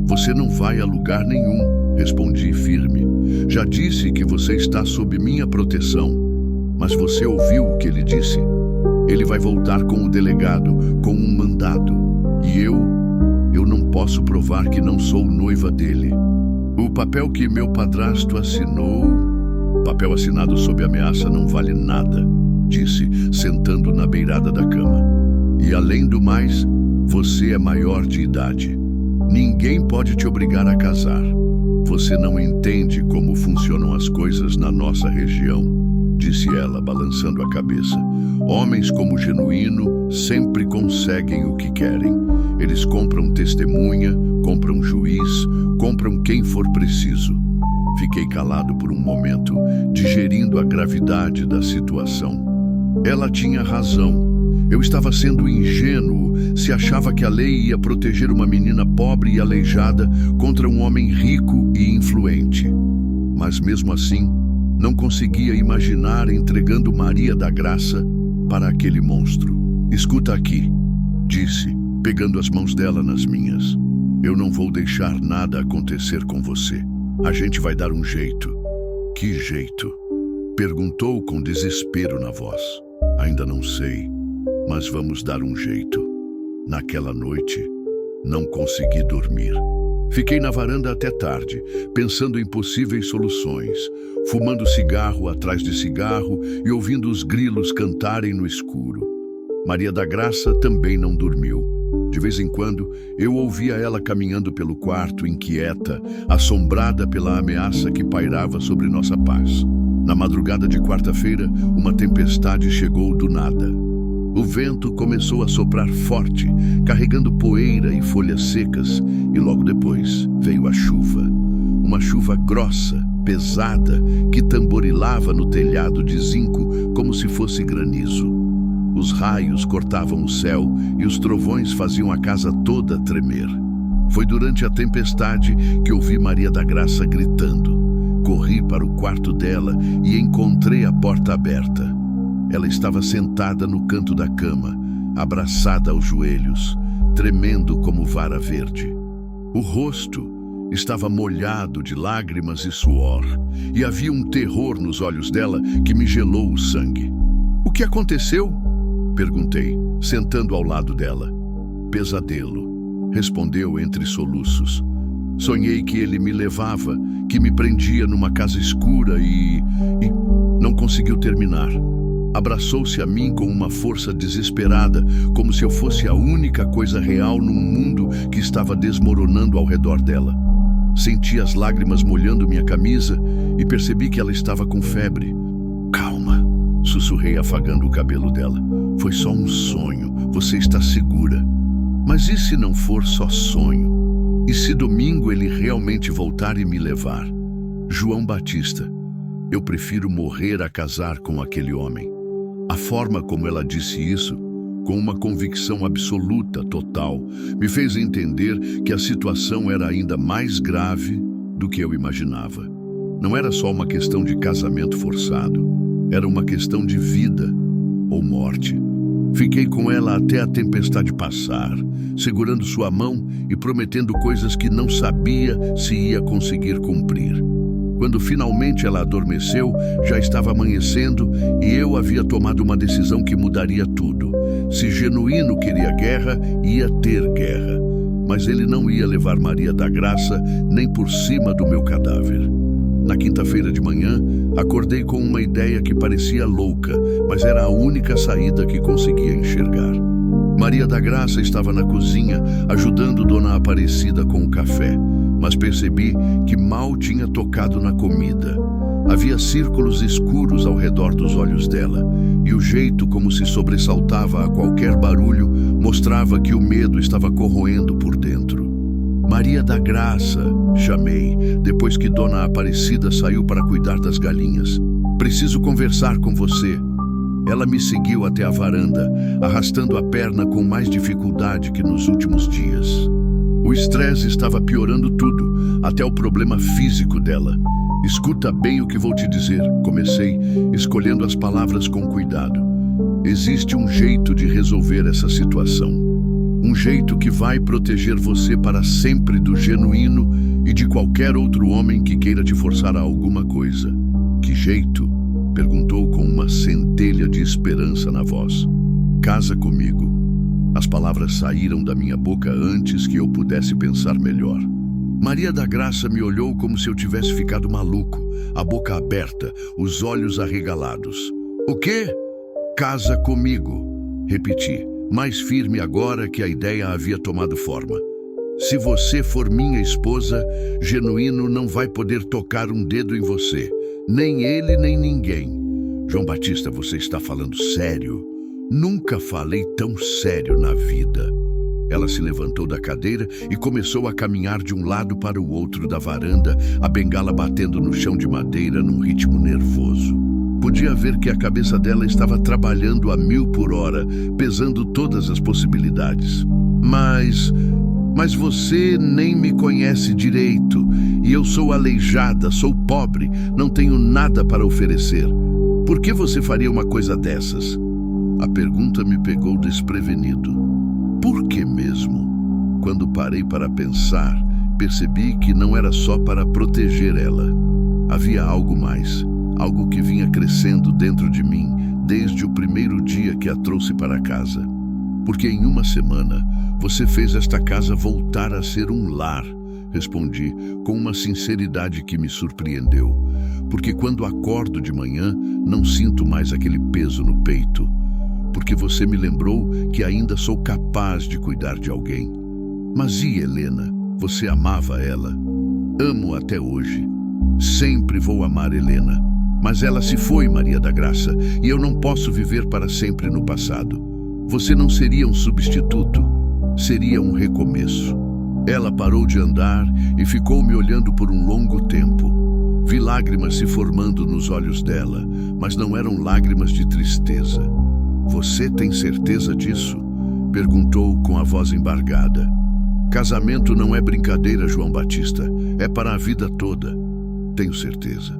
Você não vai a lugar nenhum, respondi firme. Já disse que você está sob minha proteção. Mas você ouviu o que ele disse? Ele vai voltar com o delegado, com um mandado. E eu não posso provar que não sou noiva dele. O papel que meu padrasto assinou... Papel assinado sob ameaça não vale nada, disse, sentando na beirada da cama. E além do mais, você é maior de idade. Ninguém pode te obrigar a casar. Você não entende como funcionam as coisas na nossa região, disse ela, balançando a cabeça. Homens como Genuíno sempre conseguem o que querem. Eles compram testemunha, compram juiz, compram quem for preciso. Fiquei calado por um momento, digerindo a gravidade da situação. Ela tinha razão. Eu estava sendo ingênuo se achava que a lei ia proteger uma menina pobre e aleijada contra um homem rico e influente. Mas mesmo assim, não conseguia imaginar entregando Maria da Graça para aquele monstro. Escuta aqui, disse, pegando as mãos dela nas minhas. Eu não vou deixar nada acontecer com você. A gente vai dar um jeito. Que jeito? Perguntou com desespero na voz. Ainda não sei, mas vamos dar um jeito. Naquela noite, não consegui dormir. Fiquei na varanda até tarde, pensando em possíveis soluções, fumando cigarro atrás de cigarro e ouvindo os grilos cantarem no escuro. Maria da Graça também não dormiu. De vez em quando, eu ouvia ela caminhando pelo quarto, inquieta, assombrada pela ameaça que pairava sobre nossa paz. Na madrugada de quarta-feira, uma tempestade chegou do nada. O vento começou a soprar forte, carregando poeira e folhas secas, e logo depois veio a chuva. Uma chuva grossa, pesada, que tamborilava no telhado de zinco como se fosse granizo. Os raios cortavam o céu e os trovões faziam a casa toda tremer. Foi durante a tempestade que ouvi Maria da Graça gritando. Corri para o quarto dela e encontrei a porta aberta. Ela estava sentada no canto da cama, abraçada aos joelhos, tremendo como vara verde. O rosto estava molhado de lágrimas e suor, e havia um terror nos olhos dela que me gelou o sangue. O que aconteceu? Perguntei, sentando ao lado dela. Pesadelo, respondeu entre soluços. Sonhei que ele me levava, que me prendia numa casa escura e não conseguiu terminar. Abraçou-se a mim com uma força desesperada, como se eu fosse a única coisa real num mundo que estava desmoronando ao redor dela. Senti as lágrimas molhando minha camisa e percebi que ela estava com febre. Calma, sussurrei afagando o cabelo dela. Foi só um sonho, você está segura. Mas e se não for só sonho? E se domingo ele realmente voltar e me levar? João Batista, eu prefiro morrer a casar com aquele homem. A forma como ela disse isso, com uma convicção absoluta, total, me fez entender que a situação era ainda mais grave do que eu imaginava. Não era só uma questão de casamento forçado, era uma questão de vida ou morte. Fiquei com ela até a tempestade passar, segurando sua mão e prometendo coisas que não sabia se ia conseguir cumprir. Quando finalmente ela adormeceu, já estava amanhecendo e eu havia tomado uma decisão que mudaria tudo. Se Genuíno queria guerra, ia ter guerra. Mas ele não ia levar Maria da Graça nem por cima do meu cadáver. Na quinta-feira de manhã, acordei com uma ideia que parecia louca, mas era a única saída que conseguia enxergar. Maria da Graça estava na cozinha, ajudando Dona Aparecida com o café, mas percebi que mal tinha tocado na comida. Havia círculos escuros ao redor dos olhos dela, e o jeito como se sobressaltava a qualquer barulho mostrava que o medo estava corroendo por dentro. Maria da Graça, chamei, depois que Dona Aparecida saiu para cuidar das galinhas. Preciso conversar com você. Ela me seguiu até a varanda, arrastando a perna com mais dificuldade que nos últimos dias. O estresse estava piorando tudo, até o problema físico dela. Escuta bem o que vou te dizer, comecei, escolhendo as palavras com cuidado. Existe um jeito de resolver essa situação. Um jeito que vai proteger você para sempre do Genuíno e de qualquer outro homem que queira te forçar a alguma coisa. Que jeito? Perguntou com uma centelha de esperança na voz. Casa comigo. As palavras saíram da minha boca antes que eu pudesse pensar melhor. Maria da Graça me olhou como se eu tivesse ficado maluco, a boca aberta, os olhos arregalados. O quê? Casa comigo, repeti, mais firme agora que a ideia havia tomado forma. Se você for minha esposa, Genuíno não vai poder tocar um dedo em você. Nem ele, nem ninguém. João Batista, você está falando sério? Nunca falei tão sério na vida. Ela se levantou da cadeira e começou a caminhar de um lado para o outro da varanda, a bengala batendo no chão de madeira num ritmo nervoso. Podia ver que a cabeça dela estava trabalhando a 1000 por hora, pesando todas as possibilidades. Mas você nem me conhece direito, e eu sou aleijada, sou pobre, não tenho nada para oferecer. Por que você faria uma coisa dessas? A pergunta me pegou desprevenido. Por que mesmo? Quando parei para pensar, percebi que não era só para proteger ela. Havia algo mais, algo que vinha crescendo dentro de mim desde o primeiro dia que a trouxe para casa. Porque em uma semana, você fez esta casa voltar a ser um lar, respondi com uma sinceridade que me surpreendeu. Porque quando acordo de manhã, não sinto mais aquele peso no peito. Porque você me lembrou que ainda sou capaz de cuidar de alguém. Mas e Helena? Você amava ela? Amo até hoje. Sempre vou amar Helena. Mas ela se foi, Maria da Graça, e eu não posso viver para sempre no passado. Você não seria um substituto, seria um recomeço. Ela parou de andar e ficou me olhando por um longo tempo. Vi lágrimas se formando nos olhos dela, mas não eram lágrimas de tristeza. Você tem certeza disso? Perguntou com a voz embargada. Casamento não é brincadeira, João Batista. É para a vida toda. Tenho certeza.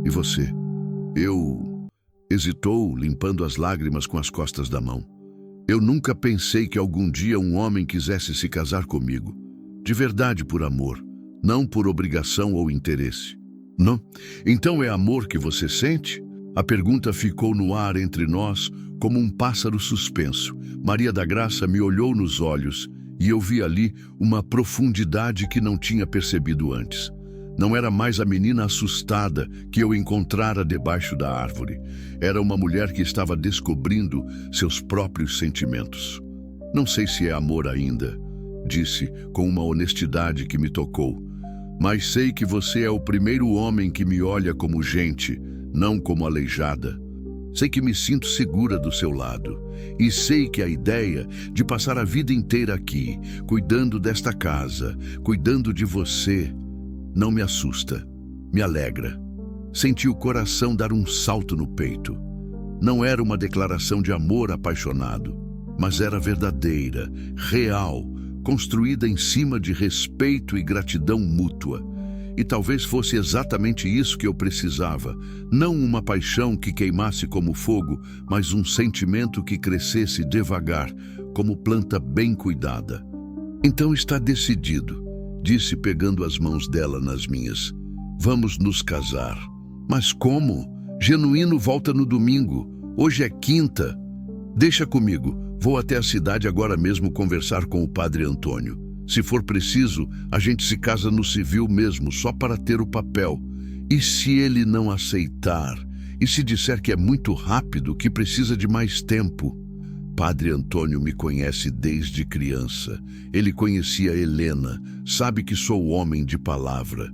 E você? Hesitou, limpando as lágrimas com as costas da mão. Eu nunca pensei que algum dia um homem quisesse se casar comigo. De verdade, por amor. Não por obrigação ou interesse. Não? Então é amor que você sente? A pergunta ficou no ar entre nós como um pássaro suspenso. Maria da Graça me olhou nos olhos e eu vi ali uma profundidade que não tinha percebido antes. Não era mais a menina assustada que eu encontrara debaixo da árvore. Era uma mulher que estava descobrindo seus próprios sentimentos. Não sei se é amor ainda, disse com uma honestidade que me tocou. Mas sei que você é o primeiro homem que me olha como gente, não como aleijada. Sei que me sinto segura do seu lado. E sei que a ideia de passar a vida inteira aqui, cuidando desta casa, cuidando de você, não me assusta, me alegra. Senti o coração dar um salto no peito. Não era uma declaração de amor apaixonado, mas era verdadeira, real, construída em cima de respeito e gratidão mútua. E talvez fosse exatamente isso que eu precisava. Não uma paixão que queimasse como fogo, mas um sentimento que crescesse devagar, como planta bem cuidada. Então está decidido, disse pegando as mãos dela nas minhas. Vamos nos casar. Mas como? Genuíno volta no domingo. Hoje é quinta. Deixa comigo. Vou até a cidade agora mesmo conversar com o padre Antônio. Se for preciso, a gente se casa no civil mesmo, só para ter o papel. E se ele não aceitar? E se disser que é muito rápido, que precisa de mais tempo? Padre Antônio me conhece desde criança. Ele conhecia Helena, sabe que sou homem de palavra.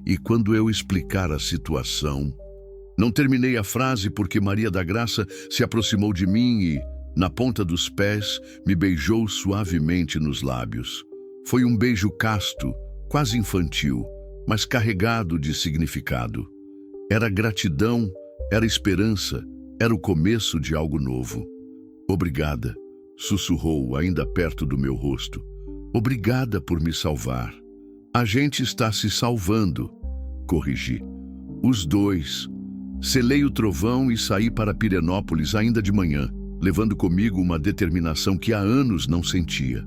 E quando eu explicar a situação... Não terminei a frase porque Maria da Graça se aproximou de mim e, na ponta dos pés, me beijou suavemente nos lábios. Foi um beijo casto, quase infantil, mas carregado de significado. Era gratidão, era esperança, era o começo de algo novo. Obrigada, sussurrou ainda perto do meu rosto. Obrigada por me salvar. A gente está se salvando, corrigi. Os dois. Selei o trovão e saí para Pirenópolis ainda de manhã, levando comigo uma determinação que há anos não sentia.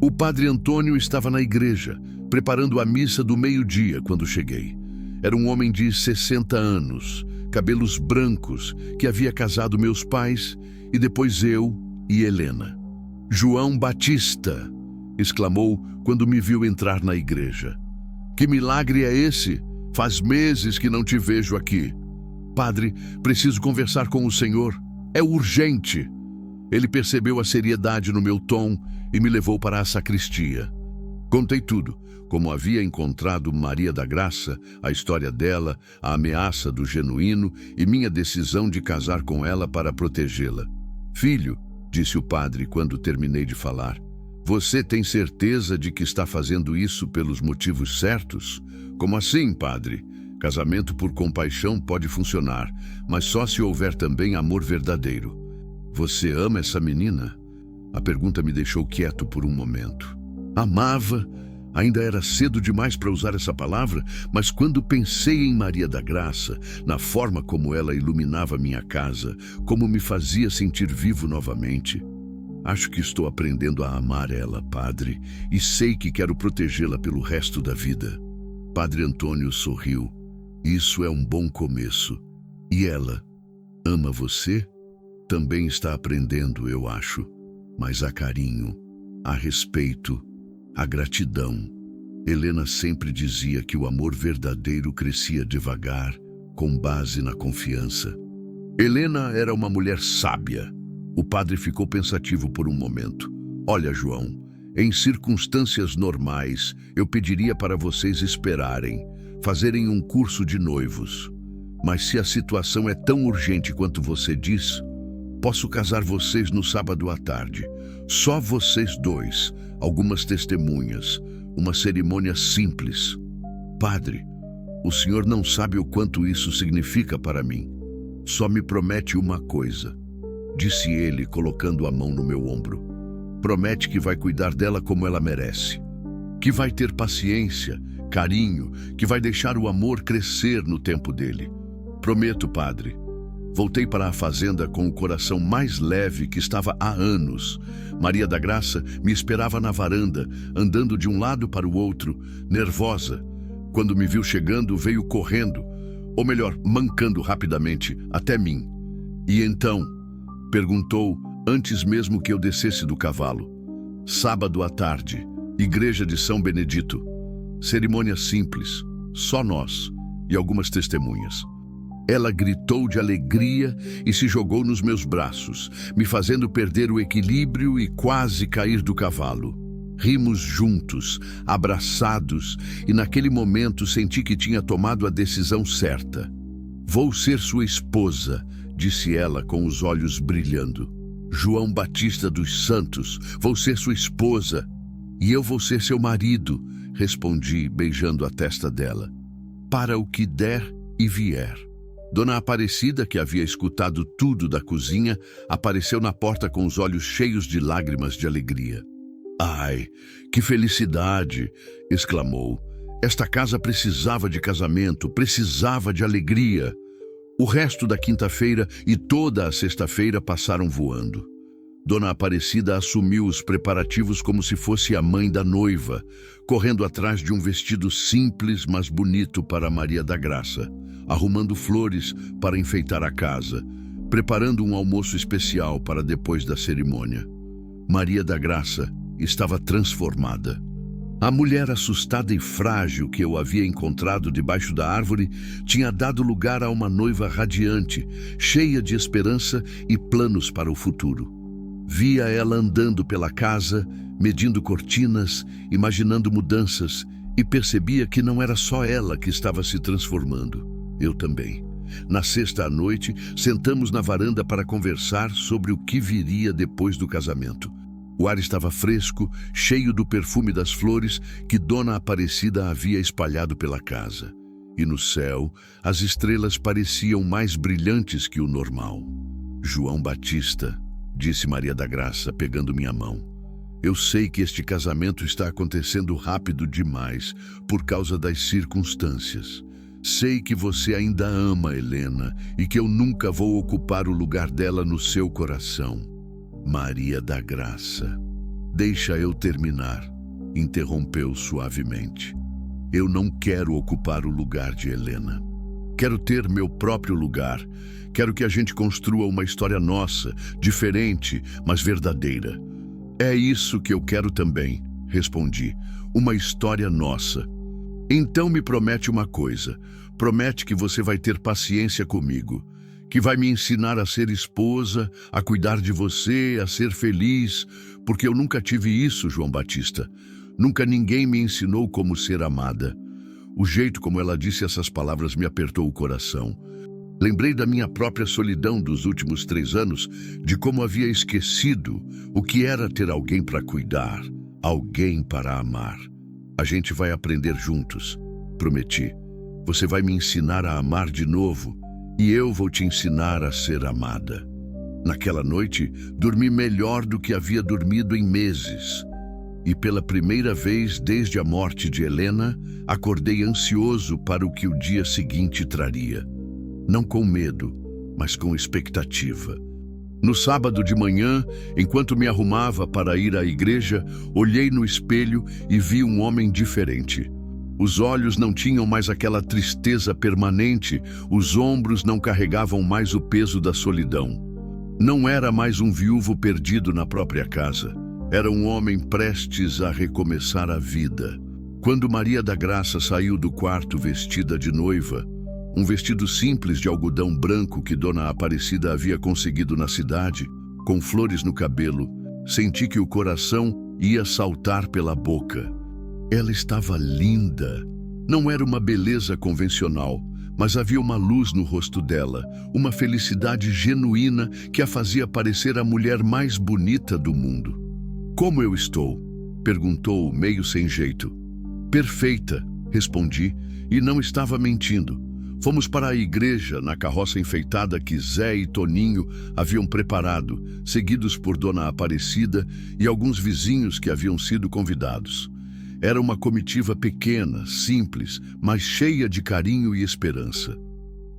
O padre Antônio estava na igreja, preparando a missa do meio-dia quando cheguei. Era um homem de 60 anos, cabelos brancos, que havia casado meus pais e depois eu e Helena. João Batista, exclamou quando me viu entrar na igreja. Que milagre é esse? Faz meses que não te vejo aqui. Padre, preciso conversar com o senhor. É urgente. Ele percebeu a seriedade no meu tom e me levou para a sacristia. Contei tudo, como havia encontrado Maria da Graça, a história dela, a ameaça do Genuíno e minha decisão de casar com ela para protegê-la. Filho, disse o padre quando terminei de falar, você tem certeza de que está fazendo isso pelos motivos certos? Como assim, padre? Casamento por compaixão pode funcionar, mas só se houver também amor verdadeiro. Você ama essa menina? A pergunta me deixou quieto por um momento. Amava? Ainda era cedo demais para usar essa palavra, mas quando pensei em Maria da Graça, na forma como ela iluminava minha casa, como me fazia sentir vivo novamente, acho que estou aprendendo a amar ela, padre, e sei que quero protegê-la pelo resto da vida. Padre Antônio sorriu. Isso é um bom começo. E ela ama você? Também está aprendendo, eu acho. Mas há carinho, há respeito, há gratidão. Helena sempre dizia que o amor verdadeiro crescia devagar, com base na confiança. Helena era uma mulher sábia. O padre ficou pensativo por um momento. Olha, João, em circunstâncias normais, eu pediria para vocês esperarem, fazerem um curso de noivos. Mas se a situação é tão urgente quanto você diz, posso casar vocês no sábado à tarde. Só vocês dois, algumas testemunhas, uma cerimônia simples. Padre, o senhor não sabe o quanto isso significa para mim. Só me promete uma coisa, disse ele, colocando a mão no meu ombro. Promete que vai cuidar dela como ela merece. Que vai ter paciência, carinho, que vai deixar o amor crescer no tempo dele. Prometo, padre. Voltei para a fazenda com o coração mais leve que estava há anos. Maria da Graça me esperava na varanda, andando de um lado para o outro, nervosa. Quando me viu chegando, veio correndo, ou melhor, mancando rapidamente, até mim. E então, perguntou, antes mesmo que eu descesse do cavalo. Sábado à tarde, Igreja de São Benedito. Cerimônia simples, só nós e algumas testemunhas. Ela gritou de alegria e se jogou nos meus braços, me fazendo perder o equilíbrio e quase cair do cavalo. Rimos juntos, abraçados, e naquele momento senti que tinha tomado a decisão certa. Vou ser sua esposa, disse ela com os olhos brilhando. João Batista dos Santos, vou ser sua esposa. E eu vou ser seu marido, respondi, beijando a testa dela. Para o que der e vier. Dona Aparecida, que havia escutado tudo da cozinha, apareceu na porta com os olhos cheios de lágrimas de alegria. Ai, que felicidade! Exclamou. Esta casa precisava de casamento, precisava de alegria. O resto da quinta-feira e toda a sexta-feira passaram voando. Dona Aparecida assumiu os preparativos como se fosse a mãe da noiva, correndo atrás de um vestido simples, mas bonito para Maria da Graça, arrumando flores para enfeitar a casa, preparando um almoço especial para depois da cerimônia. Maria da Graça estava transformada. A mulher assustada e frágil que eu havia encontrado debaixo da árvore tinha dado lugar a uma noiva radiante, cheia de esperança e planos para o futuro. Via ela andando pela casa, medindo cortinas, imaginando mudanças, e percebia que não era só ela que estava se transformando. Eu também. Na sexta à noite, sentamos na varanda para conversar sobre o que viria depois do casamento. O ar estava fresco, cheio do perfume das flores que Dona Aparecida havia espalhado pela casa. E no céu, as estrelas pareciam mais brilhantes que o normal. João Batista, disse Maria da Graça, pegando minha mão. Eu sei que este casamento está acontecendo rápido demais por causa das circunstâncias. Sei que você ainda ama Helena e que eu nunca vou ocupar o lugar dela no seu coração. Maria da Graça. Deixa eu terminar, interrompeu suavemente. Eu não quero ocupar o lugar de Helena. Quero ter meu próprio lugar. Quero que a gente construa uma história nossa, diferente, mas verdadeira. É isso que eu quero também, respondi. Uma história nossa. Então me promete uma coisa. Promete que você vai ter paciência comigo. Que vai me ensinar a ser esposa, a cuidar de você, a ser feliz, porque eu nunca tive isso, João Batista. Nunca ninguém me ensinou como ser amada. O jeito como ela disse essas palavras me apertou o coração. Lembrei da minha própria solidão dos últimos 3 anos, de como havia esquecido o que era ter alguém para cuidar, alguém para amar. A gente vai aprender juntos, prometi. Você vai me ensinar a amar de novo, e eu vou te ensinar a ser amada. Naquela noite, dormi melhor do que havia dormido em meses. E pela primeira vez desde a morte de Helena, acordei ansioso para o que o dia seguinte traria. Não com medo, mas com expectativa. No sábado de manhã, enquanto me arrumava para ir à igreja, olhei no espelho e vi um homem diferente. Os olhos não tinham mais aquela tristeza permanente, os ombros não carregavam mais o peso da solidão. Não era mais um viúvo perdido na própria casa. Era um homem prestes a recomeçar a vida. Quando Maria da Graça saiu do quarto vestida de noiva, um vestido simples de algodão branco que Dona Aparecida havia conseguido na cidade, com flores no cabelo, senti que o coração ia saltar pela boca. Ela estava linda. Não era uma beleza convencional, mas havia uma luz no rosto dela, uma felicidade genuína que a fazia parecer a mulher mais bonita do mundo. Como eu estou? Perguntou, meio sem jeito. Perfeita, respondi, e não estava mentindo. Fomos para a igreja na carroça enfeitada que Zé e Toninho haviam preparado, seguidos por Dona Aparecida e alguns vizinhos que haviam sido convidados. Era uma comitiva pequena, simples, mas cheia de carinho e esperança.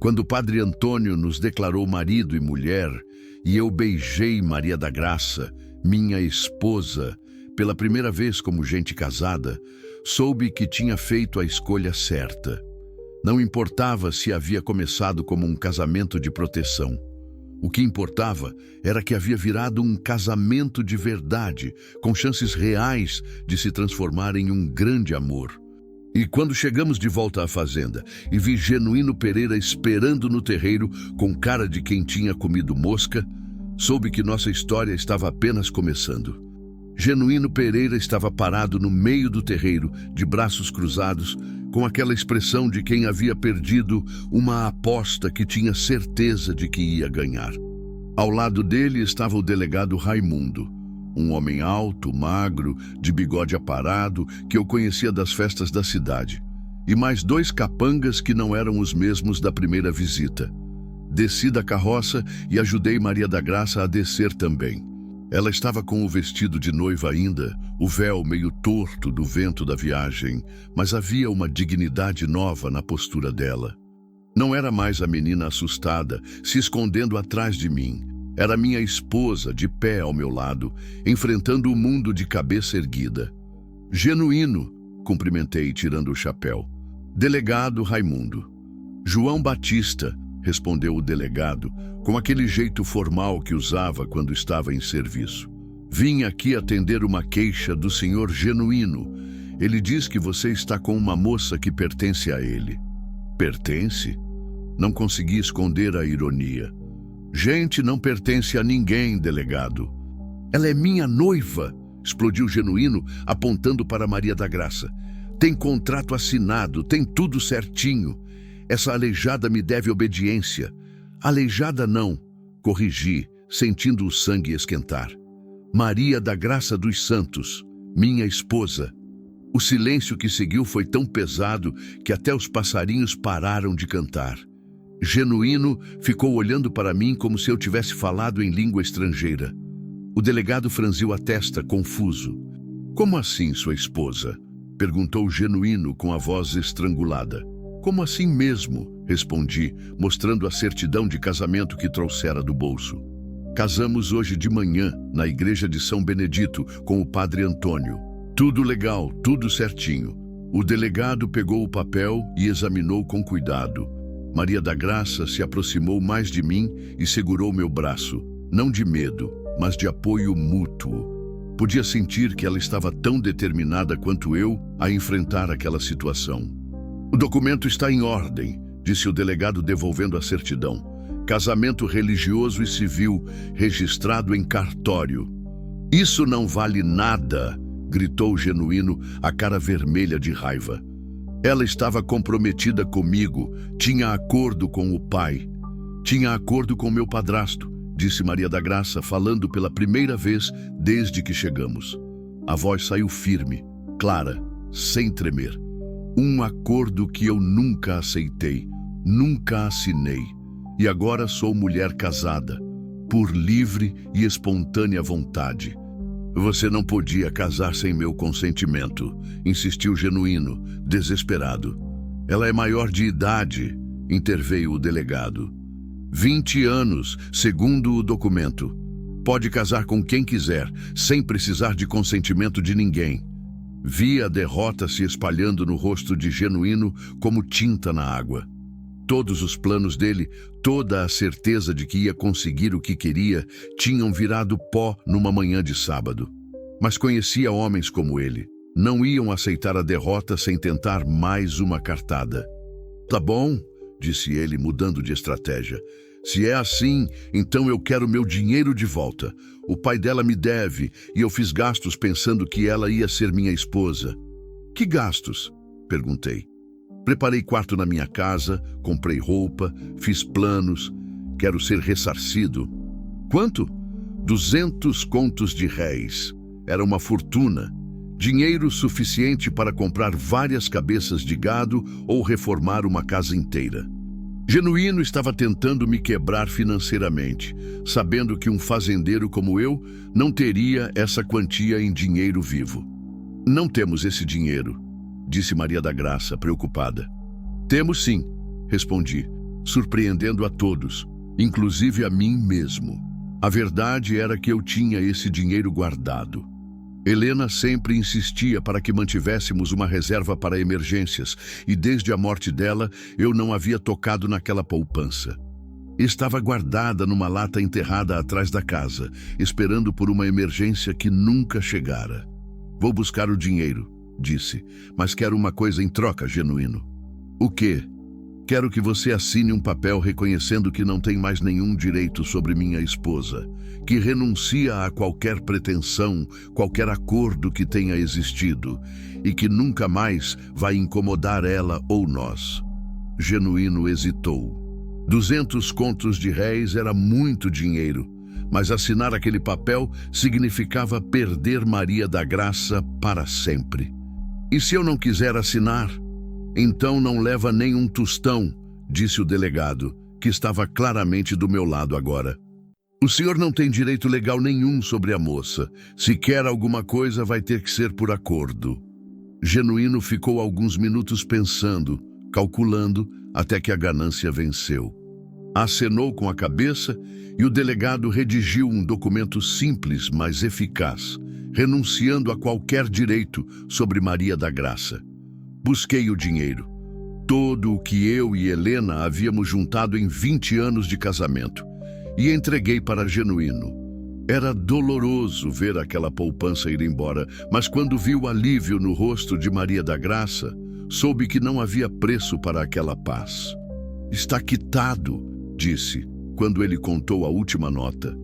Quando o Padre Antônio nos declarou marido e mulher, e eu beijei Maria da Graça, minha esposa, pela primeira vez como gente casada, soube que tinha feito a escolha certa. Não importava se havia começado como um casamento de proteção. O que importava era que havia virado um casamento de verdade, com chances reais de se transformar em um grande amor. E quando chegamos de volta à fazenda e vi Genuíno Pereira esperando no terreiro com cara de quem tinha comido mosca, soube que nossa história estava apenas começando. Genuíno Pereira estava parado no meio do terreiro, de braços cruzados, com aquela expressão de quem havia perdido uma aposta que tinha certeza de que ia ganhar. Ao lado dele estava o delegado Raimundo, um homem alto, magro, de bigode aparado, que eu conhecia das festas da cidade, e mais 2 capangas que não eram os mesmos da primeira visita. Desci da carroça e ajudei Maria da Graça a descer também. Ela estava com o vestido de noiva ainda, o véu meio torto do vento da viagem, mas havia uma dignidade nova na postura dela. Não era mais a menina assustada, se escondendo atrás de mim. Era minha esposa, de pé ao meu lado, enfrentando o mundo de cabeça erguida. Genuíno, cumprimentei tirando o chapéu. Delegado Raimundo. João Batista, respondeu o delegado, com aquele jeito formal que usava quando estava em serviço. Vim aqui atender uma queixa do senhor Genuíno. Ele diz que você está com uma moça que pertence a ele. Pertence? Não consegui esconder a ironia. Gente não pertence a ninguém, delegado. Ela é minha noiva, explodiu Genuíno, apontando para Maria da Graça. Tem contrato assinado, tem tudo certinho. Essa aleijada me deve obediência. Aleijada não, corrigi, sentindo o sangue esquentar. Maria da Graça dos Santos, minha esposa. O silêncio que seguiu foi tão pesado que até os passarinhos pararam de cantar. Genuíno ficou olhando para mim como se eu tivesse falado em língua estrangeira. O delegado franziu a testa, confuso. Como assim, sua esposa? Perguntou Genuíno com a voz estrangulada. Como assim mesmo? Respondi, mostrando a certidão de casamento que trouxera do bolso. Casamos hoje de manhã, na igreja de São Benedito, com o padre Antônio. Tudo legal, tudo certinho. O delegado pegou o papel e examinou com cuidado. Maria da Graça se aproximou mais de mim e segurou meu braço, não de medo, mas de apoio mútuo. Podia sentir que ela estava tão determinada quanto eu a enfrentar aquela situação. O documento está em ordem, disse o delegado devolvendo a certidão. Casamento religioso e civil, registrado em cartório. Isso não vale nada, gritou Genuíno, a cara vermelha de raiva. Ela estava comprometida comigo, tinha acordo com o pai. Tinha acordo com meu padrasto, disse Maria da Graça, falando pela primeira vez desde que chegamos. A voz saiu firme, clara, sem tremer. Um acordo que eu nunca aceitei, nunca assinei. E agora sou mulher casada, por livre e espontânea vontade. Você não podia casar sem meu consentimento, insistiu Genuíno, desesperado. Ela é maior de idade, interveio o delegado. 20 anos, segundo o documento. Pode casar com quem quiser, sem precisar de consentimento de ninguém. Vi a derrota se espalhando no rosto de Genuíno como tinta na água. Todos os planos dele, toda a certeza de que ia conseguir o que queria, tinham virado pó numa manhã de sábado. Mas conhecia homens como ele. Não iam aceitar a derrota sem tentar mais uma cartada. Tá bom, disse ele, mudando de estratégia. Se é assim, então eu quero meu dinheiro de volta. O pai dela me deve e eu fiz gastos pensando que ela ia ser minha esposa. Que gastos? Perguntei. Preparei quarto na minha casa, comprei roupa, fiz planos. Quero ser ressarcido. Quanto? 200 contos de réis. Era uma fortuna. Dinheiro suficiente para comprar várias cabeças de gado ou reformar uma casa inteira. Genuíno estava tentando me quebrar financeiramente, sabendo que um fazendeiro como eu não teria essa quantia em dinheiro vivo. Não temos esse dinheiro, disse Maria da Graça, preocupada. Temos sim, respondi, surpreendendo a todos, inclusive a mim mesmo. A verdade era que eu tinha esse dinheiro guardado. Helena sempre insistia para que mantivéssemos uma reserva para emergências, e desde a morte dela eu não havia tocado naquela poupança. Estava guardada numa lata enterrada atrás da casa, esperando por uma emergência que nunca chegara. Vou buscar o dinheiro, disse, mas quero uma coisa em troca, Genuíno. O quê? Quero que você assine um papel reconhecendo que não tem mais nenhum direito sobre minha esposa, que renuncia a qualquer pretensão, qualquer acordo que tenha existido, e que nunca mais vai incomodar ela ou nós. Genuíno hesitou. 200 contos de réis era muito dinheiro, mas assinar aquele papel significava perder Maria da Graça para sempre. E se eu não quiser assinar? Então não leva nem um tostão, disse o delegado, que estava claramente do meu lado agora. O senhor não tem direito legal nenhum sobre a moça. Se quer alguma coisa, vai ter que ser por acordo. Genuíno ficou alguns minutos pensando, calculando, até que a ganância venceu. Acenou com a cabeça e o delegado redigiu um documento simples, mas eficaz, renunciando a qualquer direito sobre Maria da Graça. Busquei o dinheiro, todo o que eu e Helena havíamos juntado em 20 anos de casamento, e entreguei para Genuíno. Era doloroso ver aquela poupança ir embora, mas quando vi o alívio no rosto de Maria da Graça, soube que não havia preço para aquela paz. Está quitado, disse, quando ele contou a última nota.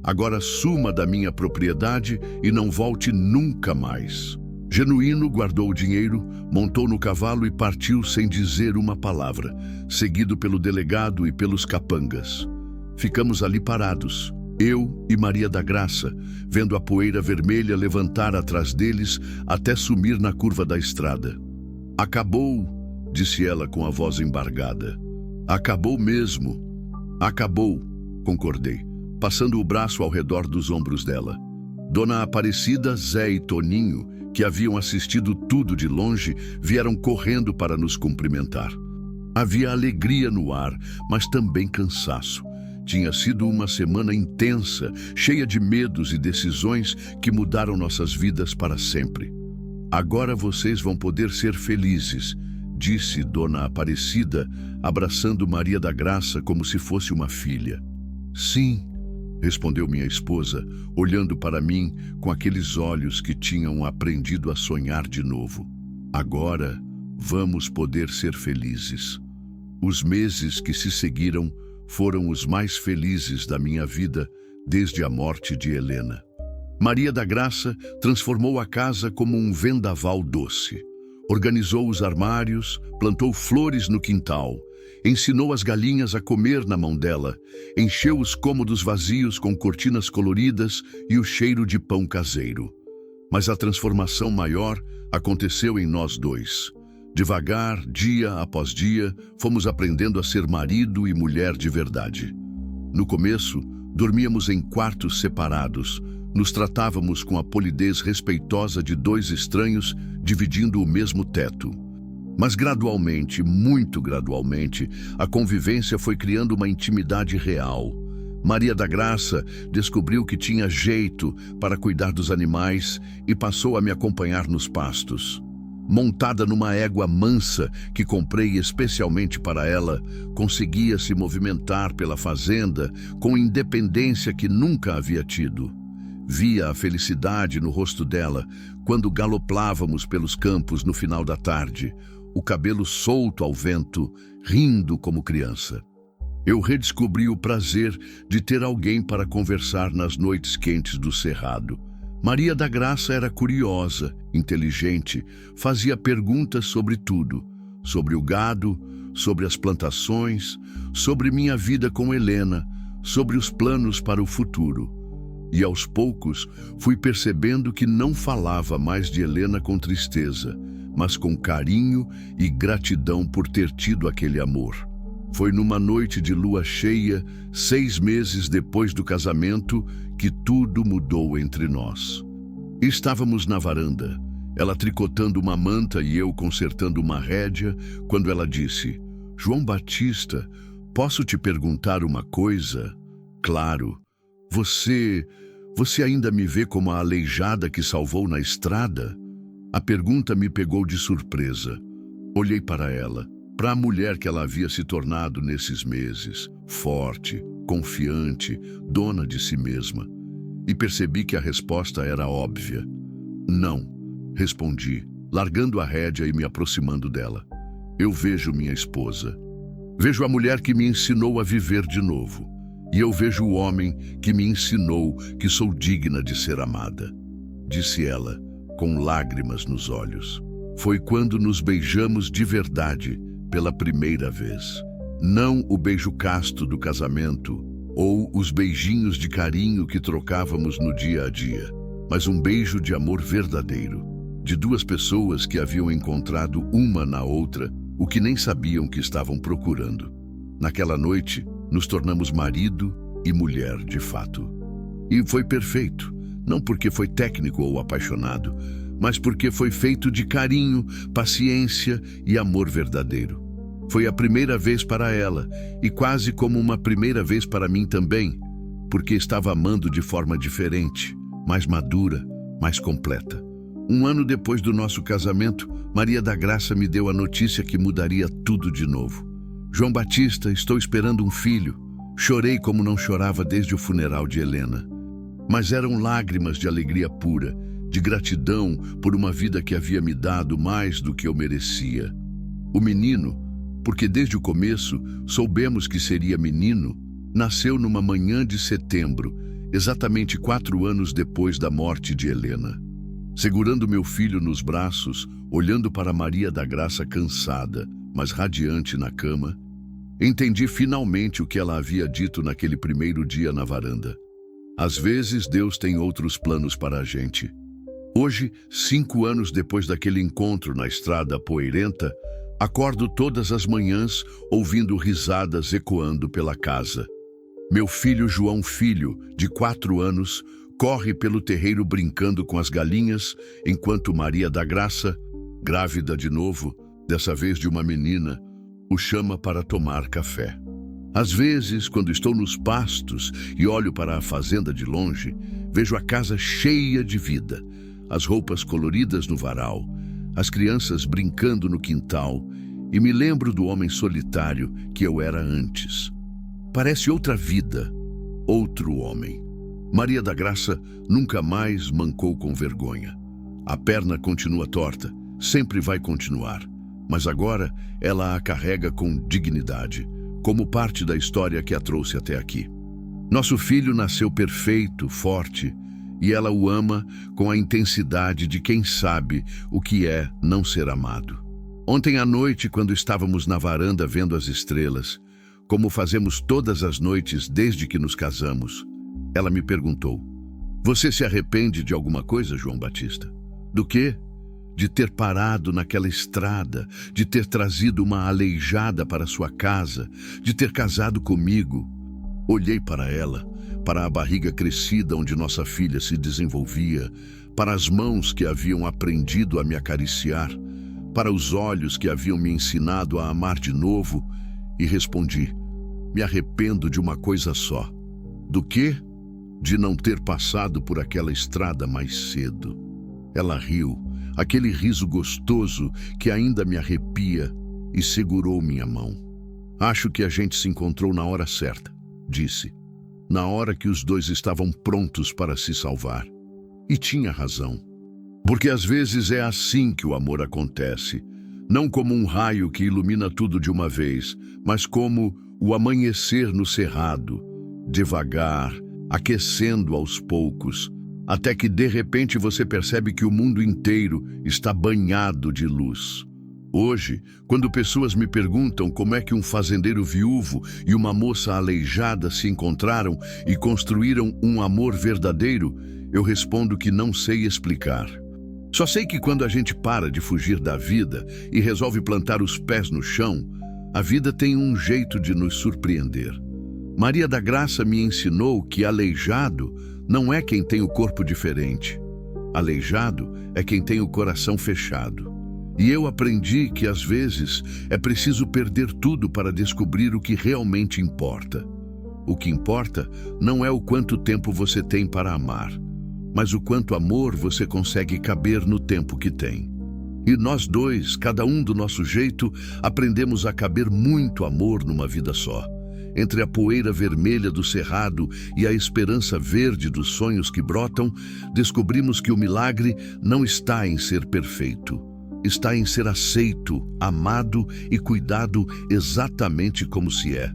Agora suma da minha propriedade e não volte nunca mais. Genuíno guardou o dinheiro, montou no cavalo e partiu sem dizer uma palavra, seguido pelo delegado e pelos capangas. Ficamos ali parados, eu e Maria da Graça, vendo a poeira vermelha levantar atrás deles até sumir na curva da estrada. Acabou, disse ela com a voz embargada. Acabou mesmo. Acabou, concordei, passando o braço ao redor dos ombros dela. Dona Aparecida, Zé e Toninho, que haviam assistido tudo de longe, vieram correndo para nos cumprimentar. Havia alegria no ar, mas também cansaço. Tinha sido uma semana intensa, cheia de medos e decisões que mudaram nossas vidas para sempre. Agora vocês vão poder ser felizes, disse Dona Aparecida, abraçando Maria da Graça como se fosse uma filha. Sim, respondeu minha esposa, olhando para mim com aqueles olhos que tinham aprendido a sonhar de novo. Agora vamos poder ser felizes. Os meses que se seguiram foram os mais felizes da minha vida desde a morte de Helena. Maria da Graça transformou a casa como um vendaval doce. Organizou os armários, plantou flores no quintal, ensinou as galinhas a comer na mão dela, encheu os cômodos vazios com cortinas coloridas e o cheiro de pão caseiro. Mas a transformação maior aconteceu em nós dois. Devagar, dia após dia, fomos aprendendo a ser marido e mulher de verdade. No começo, dormíamos em quartos separados, nos tratávamos com a polidez respeitosa de dois estranhos dividindo o mesmo teto. Mas gradualmente, muito gradualmente, a convivência foi criando uma intimidade real. Maria da Graça descobriu que tinha jeito para cuidar dos animais e passou a me acompanhar nos pastos. Montada numa égua mansa que comprei especialmente para ela, conseguia se movimentar pela fazenda com independência que nunca havia tido. Via a felicidade no rosto dela quando galoplávamos pelos campos no final da tarde, o cabelo solto ao vento, rindo como criança. Eu redescobri o prazer de ter alguém para conversar nas noites quentes do cerrado. Maria da Graça era curiosa, inteligente, fazia perguntas sobre tudo, sobre o gado, sobre as plantações, sobre minha vida com Helena, sobre os planos para o futuro. E aos poucos fui percebendo que não falava mais de Helena com tristeza, mas com carinho e gratidão por ter tido aquele amor. Foi numa noite de lua cheia, 6 meses depois do casamento, que tudo mudou entre nós. Estávamos na varanda, ela tricotando uma manta e eu consertando uma rédea, quando ela disse: João Batista, posso te perguntar uma coisa? Claro. Você ainda me vê como a aleijada que salvou na estrada? A pergunta me pegou de surpresa. Olhei para ela, para a mulher que ela havia se tornado nesses meses, forte, confiante, dona de si mesma. E percebi que a resposta era óbvia. Não, respondi, largando a rédea e me aproximando dela. Eu vejo minha esposa. Vejo a mulher que me ensinou a viver de novo. E eu vejo o homem que me ensinou que sou digna de ser amada. Disse ela, com lágrimas nos olhos. Foi quando nos beijamos de verdade, pela primeira vez. Não o beijo casto do casamento, ou os beijinhos de carinho que trocávamos no dia a dia, mas um beijo de amor verdadeiro, de duas pessoas que haviam encontrado uma na outra o que nem sabiam que estavam procurando. Naquela noite, nos tornamos marido e mulher de fato. E foi perfeito, não porque foi técnico ou apaixonado, mas porque foi feito de carinho, paciência e amor verdadeiro. Foi a primeira vez para ela, e quase como uma primeira vez para mim também, porque estava amando de forma diferente, mais madura, mais completa. 1 ano depois do nosso casamento, Maria da Graça me deu a notícia que mudaria tudo de novo. João Batista, estou esperando um filho. Chorei como não chorava desde o funeral de Helena. Mas eram lágrimas de alegria pura, de gratidão por uma vida que havia me dado mais do que eu merecia. O menino, porque desde o começo soubemos que seria menino, nasceu numa manhã de setembro, exatamente 4 anos depois da morte de Helena. Segurando meu filho nos braços, olhando para Maria da Graça cansada, mas radiante na cama, entendi finalmente o que ela havia dito naquele primeiro dia na varanda. Às vezes Deus tem outros planos para a gente. Hoje, 5 anos depois daquele encontro na estrada poeirenta, acordo todas as manhãs ouvindo risadas ecoando pela casa. Meu filho João Filho, de 4 anos, corre pelo terreiro brincando com as galinhas, enquanto Maria da Graça, grávida de novo, dessa vez de uma menina, o chama para tomar café. Às vezes, quando estou nos pastos e olho para a fazenda de longe, vejo a casa cheia de vida, as roupas coloridas no varal, as crianças brincando no quintal, e me lembro do homem solitário que eu era antes. Parece outra vida, outro homem. Maria da Graça nunca mais mancou com vergonha. A perna continua torta, sempre vai continuar, mas agora ela a carrega com dignidade, como parte da história que a trouxe até aqui. Nosso filho nasceu perfeito, forte, e ela o ama com a intensidade de quem sabe o que é não ser amado. Ontem à noite, quando estávamos na varanda vendo as estrelas, como fazemos todas as noites desde que nos casamos, ela me perguntou: "Você se arrepende de alguma coisa, João Batista?" "Do quê?" "De ter parado naquela estrada, de ter trazido uma aleijada para sua casa, de ter casado comigo." Olhei para ela, para a barriga crescida onde nossa filha se desenvolvia, para as mãos que haviam aprendido a me acariciar, para os olhos que haviam me ensinado a amar de novo, e respondi: "Me arrependo de uma coisa só." "Do quê?" "De não ter passado por aquela estrada mais cedo." Ela riu, aquele riso gostoso que ainda me arrepia, e segurou minha mão. "Acho que a gente se encontrou na hora certa", disse. "Na hora que os dois estavam prontos para se salvar." E tinha razão. Porque às vezes é assim que o amor acontece. Não como um raio que ilumina tudo de uma vez, mas como o amanhecer no cerrado, devagar, aquecendo aos poucos, até que de repente você percebe que o mundo inteiro está banhado de luz. Hoje, quando pessoas me perguntam como é que um fazendeiro viúvo e uma moça aleijada se encontraram e construíram um amor verdadeiro, eu respondo que não sei explicar. Só sei que quando a gente para de fugir da vida e resolve plantar os pés no chão, a vida tem um jeito de nos surpreender. Maria da Graça me ensinou que aleijado não é quem tem o corpo diferente. Aleijado é quem tem o coração fechado. E eu aprendi que às vezes é preciso perder tudo para descobrir o que realmente importa. O que importa não é o quanto tempo você tem para amar, mas o quanto amor você consegue caber no tempo que tem. E nós dois, cada um do nosso jeito, aprendemos a caber muito amor numa vida só. Entre a poeira vermelha do cerrado e a esperança verde dos sonhos que brotam, descobrimos que o milagre não está em ser perfeito. Está em ser aceito, amado e cuidado exatamente como se é.